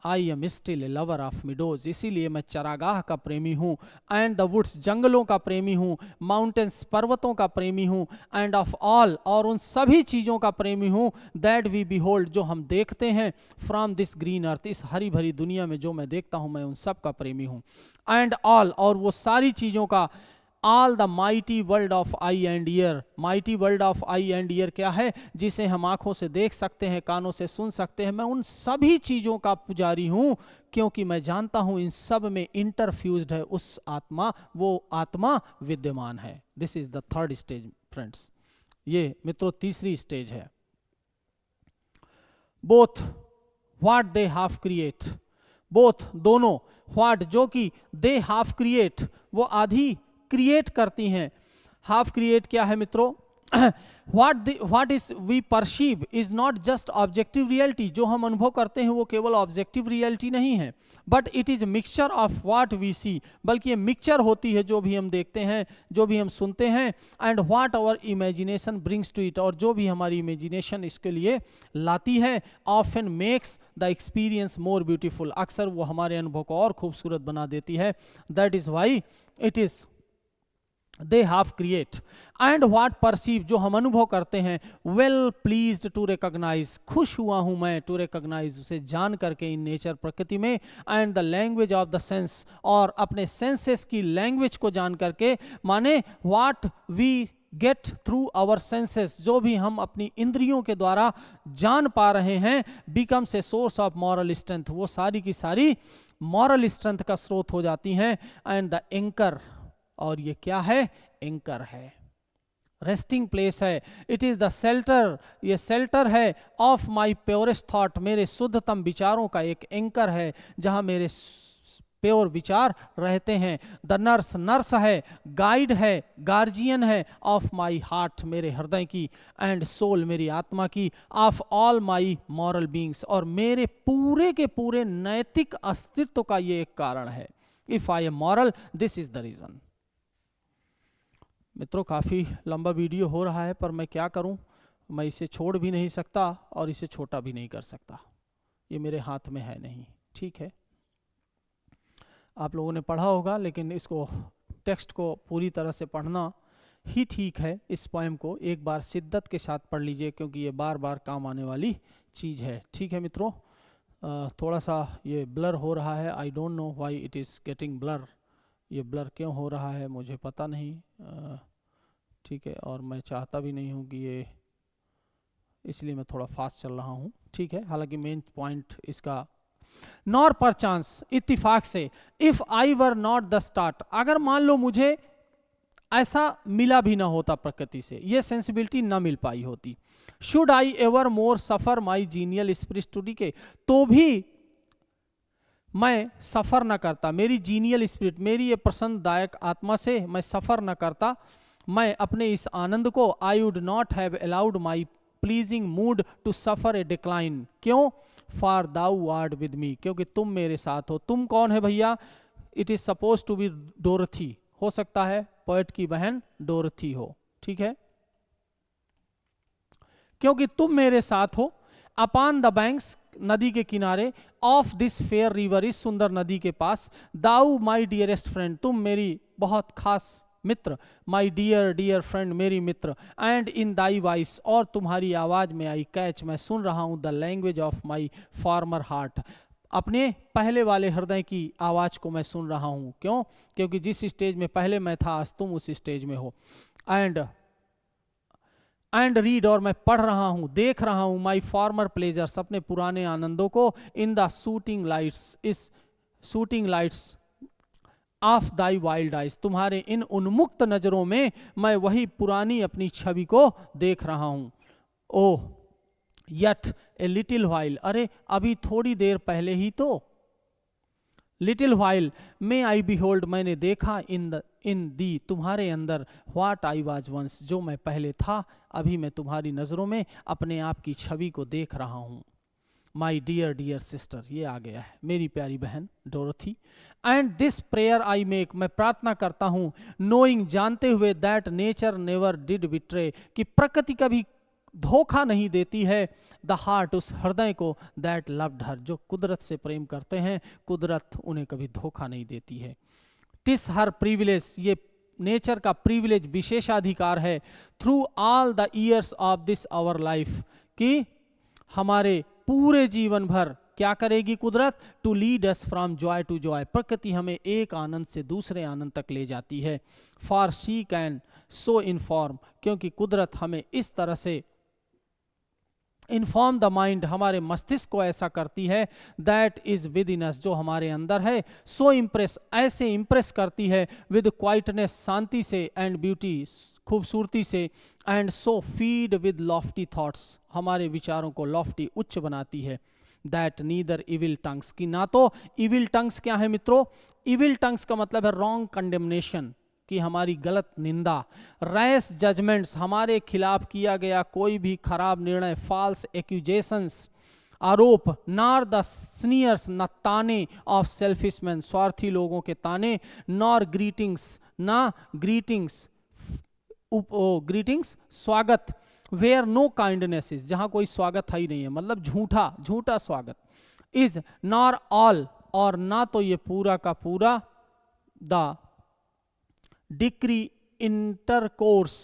Speaker 1: I am still a lover of meadows, इसीलिए मैं चरागाह का प्रेमी हूँ, एंड द वुड्स, जंगलों का प्रेमी हूँ, माउंटेन्स, पर्वतों का प्रेमी हूँ, एंड ऑफ ऑल, और उन सभी चीज़ों का प्रेमी हूँ, दैट वी बिहोल्ड, जो हम देखते हैं, फ्रॉम दिस ग्रीन अर्थ, इस हरी भरी दुनिया में जो मैं देखता हूँ, मैं उन सब का प्रेमी हूँ, एंड ऑल, और वो सारी चीज़ों का, all the mighty world of I and year, mighty world of I and year क्या है, जिसे हम आंखों से देख सकते हैं, कानों से सुन सकते हैं, मैं उन सभी चीज़ों का पुजारी हूँ, क्योंकि मैं जानता हूँ इन सब में इंटरफ्यूज्ड है उस आत्मा, वो आत्मा विद्यमान है। This is the third stage friends, ये मित्रों तीसरी स्टेज है। Both what they half create, both दोनों, व्हाट जो कि, दे हाफ क्रिएट वो आधी क्रिएट करती हैं। हाफ क्रिएट क्या है मित्रों? What is we perceive is not just objective reality, जो हम अनुभव करते हैं वो केवल ऑब्जेक्टिव रियलिटी नहीं है, but it is mixture of what we see, बल्कि ये मिक्सचर होती है जो भी हम देखते हैं, जो भी हम सुनते हैं, and what our imagination brings to it, और जो भी हमारी इमेजिनेशन इसके लिए लाती है, often makes the experience more beautiful, अक्सर वो हमारे अनुभव को और खूबसूरत बना देती है। That is why it is they half create, and what perceive जो हम अनुभव करते हैं, वेल प्लीज्ड टू रिकॉग्नाइज, खुश हुआ हूं मैं, टू रिकॉग्नाइज उसे जान करके, इन नेचर प्रकृति में, and the language of the sense, और अपने सेंसेस की लैंग्वेज को जान करके, माने what we get through our senses, जो भी हम अपनी इंद्रियों के द्वारा जान पा रहे हैं, becomes a source of moral strength, वो सारी की सारी मॉरल स्ट्रेंथ का स्रोत हो जाती हैं, एंड द एंकर, और ये क्या है? एंकर है, रेस्टिंग प्लेस है, इट इज द शेल्टर, ये शेल्टर है, ऑफ माई प्योरेस्ट थॉट, मेरे शुद्धतम विचारों का एक एंकर है, जहां मेरे प्योर विचार रहते हैं। द नर्स, नर्स है, गाइड है, गार्जियन है, ऑफ माई हार्ट, मेरे हृदय की, एंड सोल, मेरी आत्मा की, of all my moral beings, और मेरे पूरे के पूरे नैतिक अस्तित्व का ये एक कारण है। If I am moral, this is the reason. मित्रों, काफ़ी लंबा वीडियो हो रहा है, पर मैं क्या करूं, मैं इसे छोड़ भी नहीं सकता और इसे छोटा भी नहीं कर सकता, ये मेरे हाथ में है नहीं, ठीक है। आप लोगों ने पढ़ा होगा, लेकिन इसको टेक्स्ट को पूरी तरह से पढ़ना ही ठीक है। इस पोएम को एक बार शिद्दत के साथ पढ़ लीजिए, क्योंकि ये बार बार काम आने वाली चीज़ है, ठीक है मित्रों। थोड़ा सा ये ब्लर हो रहा है, I don't know why it is getting blur, ये ब्लर क्यों हो रहा है मुझे पता नहीं, ठीक है, और मैं चाहता भी नहीं हूँ कि ये, इसलिए मैं थोड़ा फास्ट चल रहा हूँ, ठीक है। हालांकि मेन पॉइंट इसका, नॉर पर चांस, इत्तिफाक से, if I were not the start, अगर मान लो मुझे ऐसा मिला भी ना होता प्रकृति से, ये सेंसिबिलिटी ना मिल पाई होती, should I ever more suffer my genial spirit to decay, तो भी मैं सफ़र न करता, मेरी जीनियल स्पिरिट, मेरी ये प्रसन्नदायक आत्मा से मैं सफ़र न करता, मैं अपने इस आनंद को, I would not have allowed my pleasing mood to suffer a decline, क्यों? For thou art with me, क्योंकि तुम मेरे साथ हो। तुम कौन है भैया? It is suppose to be Dorothy, हो सकता है पोएट की बहन डोरथी हो, ठीक है। क्योंकि तुम मेरे साथ हो, अपॉन द बैंक्स, नदी के किनारे, ऑफ दिस फेयर रिवर, इस सुंदर नदी के पास, दाऊ माई डियरेस्ट फ्रेंड, तुम मेरी बहुत खास मित्र, माई डियर डियर फ्रेंड, मेरी मित्र, एंड इन दाई वॉइस, और तुम्हारी आवाज में आई कैच, मैं सुन रहा हूं, the language of my farmer heart, अपने पहले वाले हृदय की आवाज को मैं सुन रहा हूं। क्यों? क्योंकि जिस स्टेज में पहले मैं था, आज तुम उस स्टेज में हो। एंड रीड, और मैं पढ़ रहा हूं, देख रहा हूं, माई फॉर्मर प्लेजर्स, अपने पुराने आनंदों को, इन द शूटिंग लाइट्स, इस shooting lights of thy wild eyes, तुम्हारे इन उन्मुक्त नजरों में मैं वही पुरानी अपनी छवि को देख रहा हूं। ओह यट ए लिटिल व्हाइल, अरे अभी थोड़ी देर पहले ही तो, लिटिल व्हाइल मे आई बिहोल्ड, मैंने देखा, इन दी, तुम्हारे अंदर, व्हाट आई वाज वंस, जो मैं पहले था, अभी मैं तुम्हारी नजरों में अपने आप की छवि को देख रहा हूं। माई डियर डियर सिस्टर, ये आ गया है, मेरी प्यारी बहन डोरथी। And this prayer I make, मैं प्रार्थना करता हूं, नोइंग, जानते हुए, that nature never did betray, कि प्रकृति कभी धोखा नहीं देती है, द हार्ट, उस हृदय को, दैट लव्ड हर, जो कुदरत से प्रेम करते हैं, कुदरत उन्हें कभी धोखा नहीं देती है। टिस हर प्रिविलेज, ये नेचर का प्रिविलेज, विशेषाधिकार है, through all the years of this our life, कि हमारे पूरे जीवन भर क्या करेगी कुदरत, to lead us from Joy to Joy, प्रकृति हमें एक आनंद से दूसरे आनंद तक ले जाती है। For she can so inform, क्योंकि कुदरत हमें इस तरह से इन्फॉर्म द माइंड, हमारे मस्तिष्क को ऐसा करती है, दैट इज विद इन अस, जो हमारे अंदर है, सो इम्प्रेस, ऐसे इम्प्रेस करती है, विद क्वाइटनेस, शांति से, एंड ब्यूटी, खूबसूरती से, and so feed with Lofty thoughts, हमारे विचारों को लॉफ्टी, उच्च बनाती है, दैट नीदर इविल टंग्स, की ना तो इविल टंग्स, क्या है मित्रों, इविल टंग्स का मतलब है रॉन्ग कंडेमनेशन, कि हमारी गलत निंदा, रैश जजमेंट्स, हमारे खिलाफ किया गया कोई भी खराब निर्णय, फॉल्स एक्यूजेशंस, आरोप, नार द स्नीयर्स, न ताने, ऑफ सेल्फिश मैन, स्वार्थी लोगों के ताने, नॉर ग्रीटिंग्स, ना ग्रीटिंग्स, ग्रीटिंग्स स्वागत, वेयर नो काइंडनेस इज, जहां कोई स्वागत है ही नहीं है, मतलब झूठा झूठा स्वागत, इज नॉर ऑल, और ना तो ये पूरा का पूरा, the decree intercourse,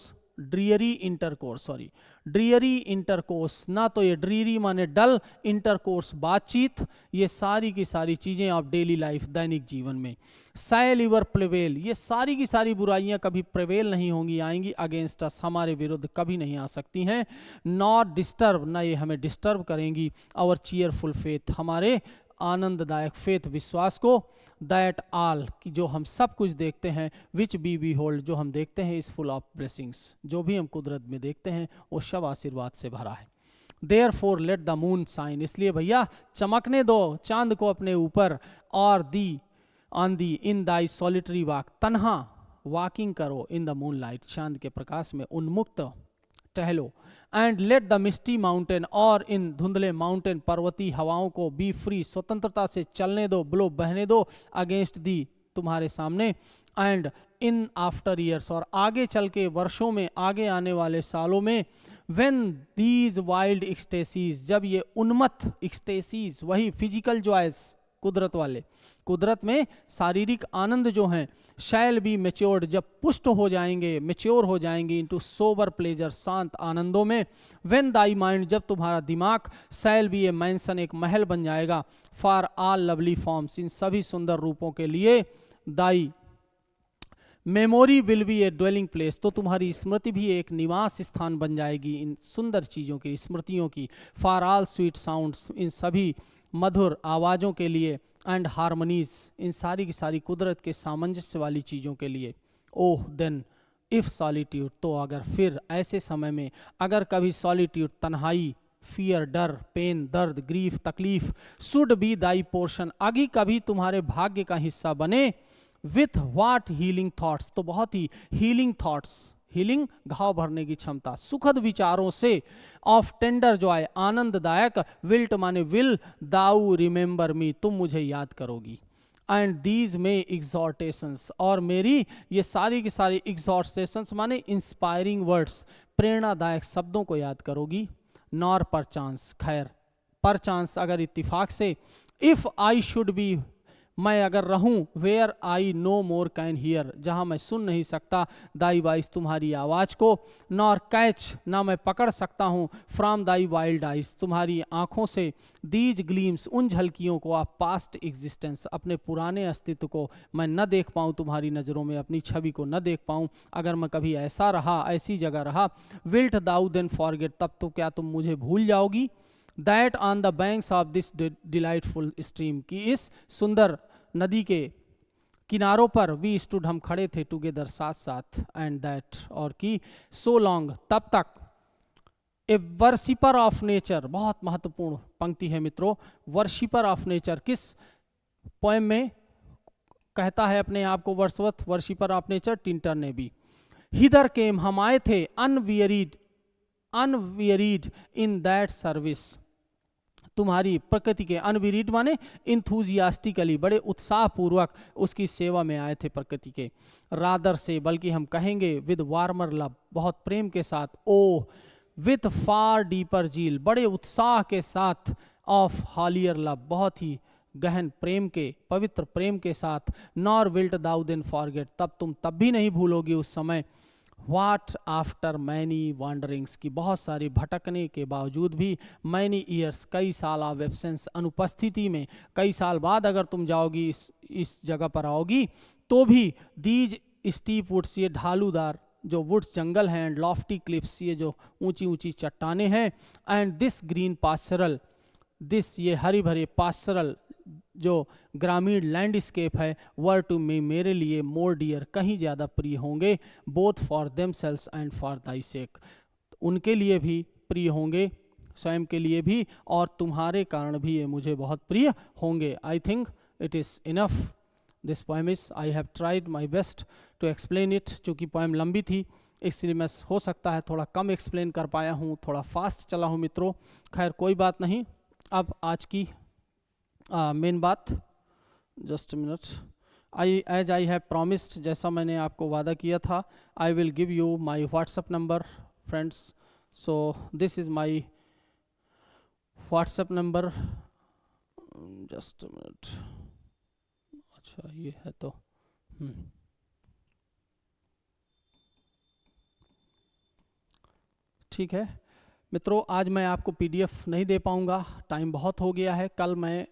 Speaker 1: dreary intercourse, sorry dreary intercourse, ना तो ये ड्रीरी माने डल, इंटरकोर्स बातचीत, ये सारी की सारी चीजें ऑफ डेली लाइफ, दैनिक जीवन में, सैल इवर प्रिवेल, ये सारी की सारी बुराइयां कभी प्रिवेल नहीं होंगी, आएंगी अगेंस्ट अस, हमारे विरुद्ध कभी नहीं आ सकती हैं, नॉट डिस्टर्ब, ना ये हमें डिस्टर्ब करेंगी, आवर चीयरफुल फेथ, हमारे आनंददायक फेथ, विश्वास को, दैट ऑल, कि जो हम सब कुछ देखते हैं, विच बी होल्ड, जो हम देखते हैं, इज फुल ऑफ ब्लेसिंग्स, जो भी हम कुदरत में देखते हैं वो सब आशीर्वाद से भरा है। Therefore let the moon shine, इसलिए भैया चमकने दो चांद को अपने ऊपर, और the on the in thy solitary walk, तन्हा वॉकिंग करो, इन द मून लाइट, चांद के प्रकाश में उन्मुक्त टहलो, and let the misty mountain, और इन धुंधले माउंटेन, पर्वती हवाओं को, बी फ्री, स्वतंत्रता से चलने दो, ब्लो बहने दो, अगेंस्ट दी, तुम्हारे सामने, एंड इन आफ्टर ईयर्स, और आगे चल के वर्षों में, आगे आने वाले सालों में, व्हेन दीज वाइल्ड एक्सटेसीज, जब ये उन्मत्त एक्सटेसीज, वही फिजिकल जॉयस, कुदरत वाले, कुदरत में शारीरिक आनंद जो हैं, शैल बी मेच्योर्ड, जब पुष्ट हो जाएंगे, मेच्योर हो जाएंगे, इनटू सोबर प्लेजर, शांत आनंदों में, व्हेन दाई माइंड, जब तुम्हारा दिमाग, शैल बी ए मैंसन, एक महल बन जाएगा, फॉर ऑल लवली फॉर्म्स, इन सभी सुंदर रूपों के लिए, thy memory will be a dwelling place, तो तुम्हारी स्मृति भी एक निवास स्थान बन जाएगी, इन सुंदर चीज़ों की, स्मृतियों की, फॉर ऑल स्वीट साउंड्स, इन सभी मधुर आवाज़ों के लिए, एंड हारमोनीज, इन सारी की सारी कुदरत के सामंजस्य वाली चीज़ों के लिए, ओह देन इफ़ सॉलिट्यूड, तो अगर फिर ऐसे समय में, अगर कभी सॉलिट्यूड, तन्हाई, फियर, डर, पेन, दर्द, ग्रीफ, तकलीफ, शुड बी दाई पोर्शन, आगे कभी तुम्हारे भाग्य का हिस्सा बने, विथ व्हाट हीलिंग थॉट्स, तो बहुत ही हीलिंग थॉट्स, हीलिंग घाव भरने की क्षमता, सुखद विचारों से, ऑफ टेंडर जॉय, आनंददायक, विल्ट माने विल, दाऊ रिमेंबर मी, तुम मुझे याद करोगी, एंड दीज में एग्जॉर्टेशंस, और मेरी ये सारी की सारी एग्जॉर्टेशंस माने इंस्पायरिंग वर्ड्स, प्रेरणादायक शब्दों को याद करोगी। नॉर पर चांस, खैर पर चांस अगर इत्तिफाक से, इफ आई शुड बी, मैं अगर रहूं, where I no more can hear, जहां मैं सुन नहीं सकता दाई वॉइस तुम्हारी आवाज को, नॉर कैच, ना मैं पकड़ सकता हूं, फ्रॉम दाई वाइल्ड आइज, तुम्हारी आंखों से, दीज ग्लीम्स, उन झलकियों को, ऑफ पास्ट एग्जिस्टेंस, अपने पुराने अस्तित्व को मैं न देख पाऊं, तुम्हारी नज़रों में अपनी छवि को न देख पाऊं, अगर मैं कभी ऐसा रहा, ऐसी जगह रहा, विल्ट दाउ देन फॉरगेट, तब तो क्या तुम मुझे भूल जाओगी, that on the banks of this delightful stream, की इस सुंदर नदी के किनारों पर, वी स्टूड, हम खड़े थे, टुगेदर, साथ साथ, एंड दैट, और की, सो लॉन्ग, तब तक, ए वर्शिपर ऑफ नेचर, बहुत महत्वपूर्ण पंक्ति है मित्रों, वर्शिपर ऑफ नेचर, किस पोएम में कहता है अपने आप को Wordsworth, worshipper of nature, Tkinter ने भी, हिदर केम, हम आए थे, अनवियरीड इन दैट सर्विस, तुम्हारी प्रकृति के, अनविरीड माने इंथुजियास्टिकली, बड़े उत्साहपूर्वक उसकी सेवा में आए थे प्रकृति के, रादर से, बल्कि हम कहेंगे, विद वार्मर लव, बहुत प्रेम के साथ, ओ विथ फार डीपर जील, बड़े उत्साह के साथ, ऑफ हॉलियर लव, बहुत ही गहन प्रेम के, पवित्र प्रेम के साथ, नॉर विल्ट दाउ देन फॉरगेट, तब तुम तब भी नहीं भूलोगी उस समय, व्हाट आफ्टर मैनी वॉन्डरिंग्स, की बहुत सारी भटकने के बावजूद भी, मैनी ईयर्स, कई साल ऑफ एब्सेंस, अनुपस्थिति में, कई साल बाद अगर तुम जाओगी, इस जगह पर आओगी, तो भी, दीज स्टीप वुड्स, ये ढालूदार जो वुड्स जंगल हैं, एंड लॉफ्टी क्लिफ्स, ये जो ऊंची ऊंची चट्टाने हैं, एंड दिस ग्रीन पास्चरल, दिस, ये हरी भरे पास्चरल, जो ग्रामीण लैंडस्केप है, वर टू मी, मेरे लिए, मोर डियर, कहीं ज़्यादा प्रिय होंगे, both for themselves and for thy sake, उनके लिए भी प्रिय होंगे, स्वयं के लिए भी, और तुम्हारे कारण भी ये मुझे बहुत प्रिय होंगे। I think it is enough this poem is, I have tried my best to explain it, चूँकि पोएम लंबी थी इसलिए मैं हो सकता है थोड़ा कम एक्सप्लेन कर पाया हूँ, थोड़ा फास्ट चला हूँ मित्रों, खैर कोई बात नहीं। अब आज की मेन बात, just minute, as I have promised, जैसा मैंने आपको वादा किया था, I will give you my WhatsApp number friends, so this is my WhatsApp number, just minute, अच्छा ये है तो ठीक है मित्रों, आज मैं आपको पीडीएफ नहीं दे पाऊंगा, टाइम बहुत हो गया है, कल मैं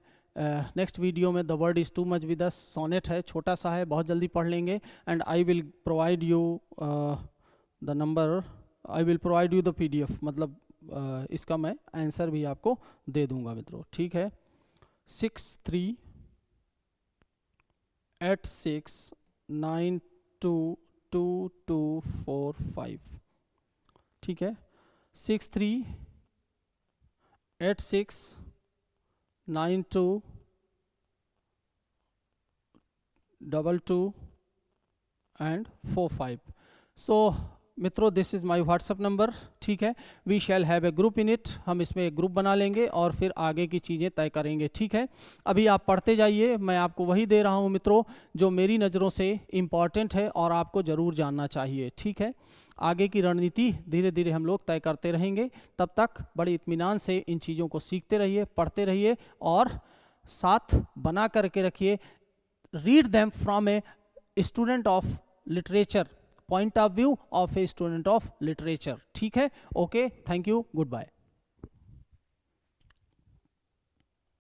Speaker 1: नेक्स्ट वीडियो में, the world is too much with us, sonnet है, छोटा सा है, बहुत जल्दी पढ़ लेंगे, and I will provide you the number, I will provide you the PDF, मतलब इसका मैं आंसर भी आपको दे दूंगा मित्रों, ठीक है। 6386922245, ठीक है, 6386922245। सो मित्रों, this is my WhatsApp number, ठीक है। We shall have a group in it, हम इसमें एक ग्रुप बना लेंगे और फिर आगे की चीज़ें तय करेंगे, ठीक है। अभी आप पढ़ते जाइए, मैं आपको वही दे रहा हूँ मित्रों जो मेरी नज़रों से इम्पॉर्टेंट है और आपको ज़रूर जानना चाहिए, ठीक है। आगे की रणनीति धीरे धीरे हम लोग तय करते रहेंगे, तब तक बड़े इत्मीनान से इन चीज़ों को सीखते रहिए, पढ़ते रहिए और साथ बना करके रखिए। Read them from a student of literature, point of view of a student of literature, ठीक है। Okay, thank you, good bye.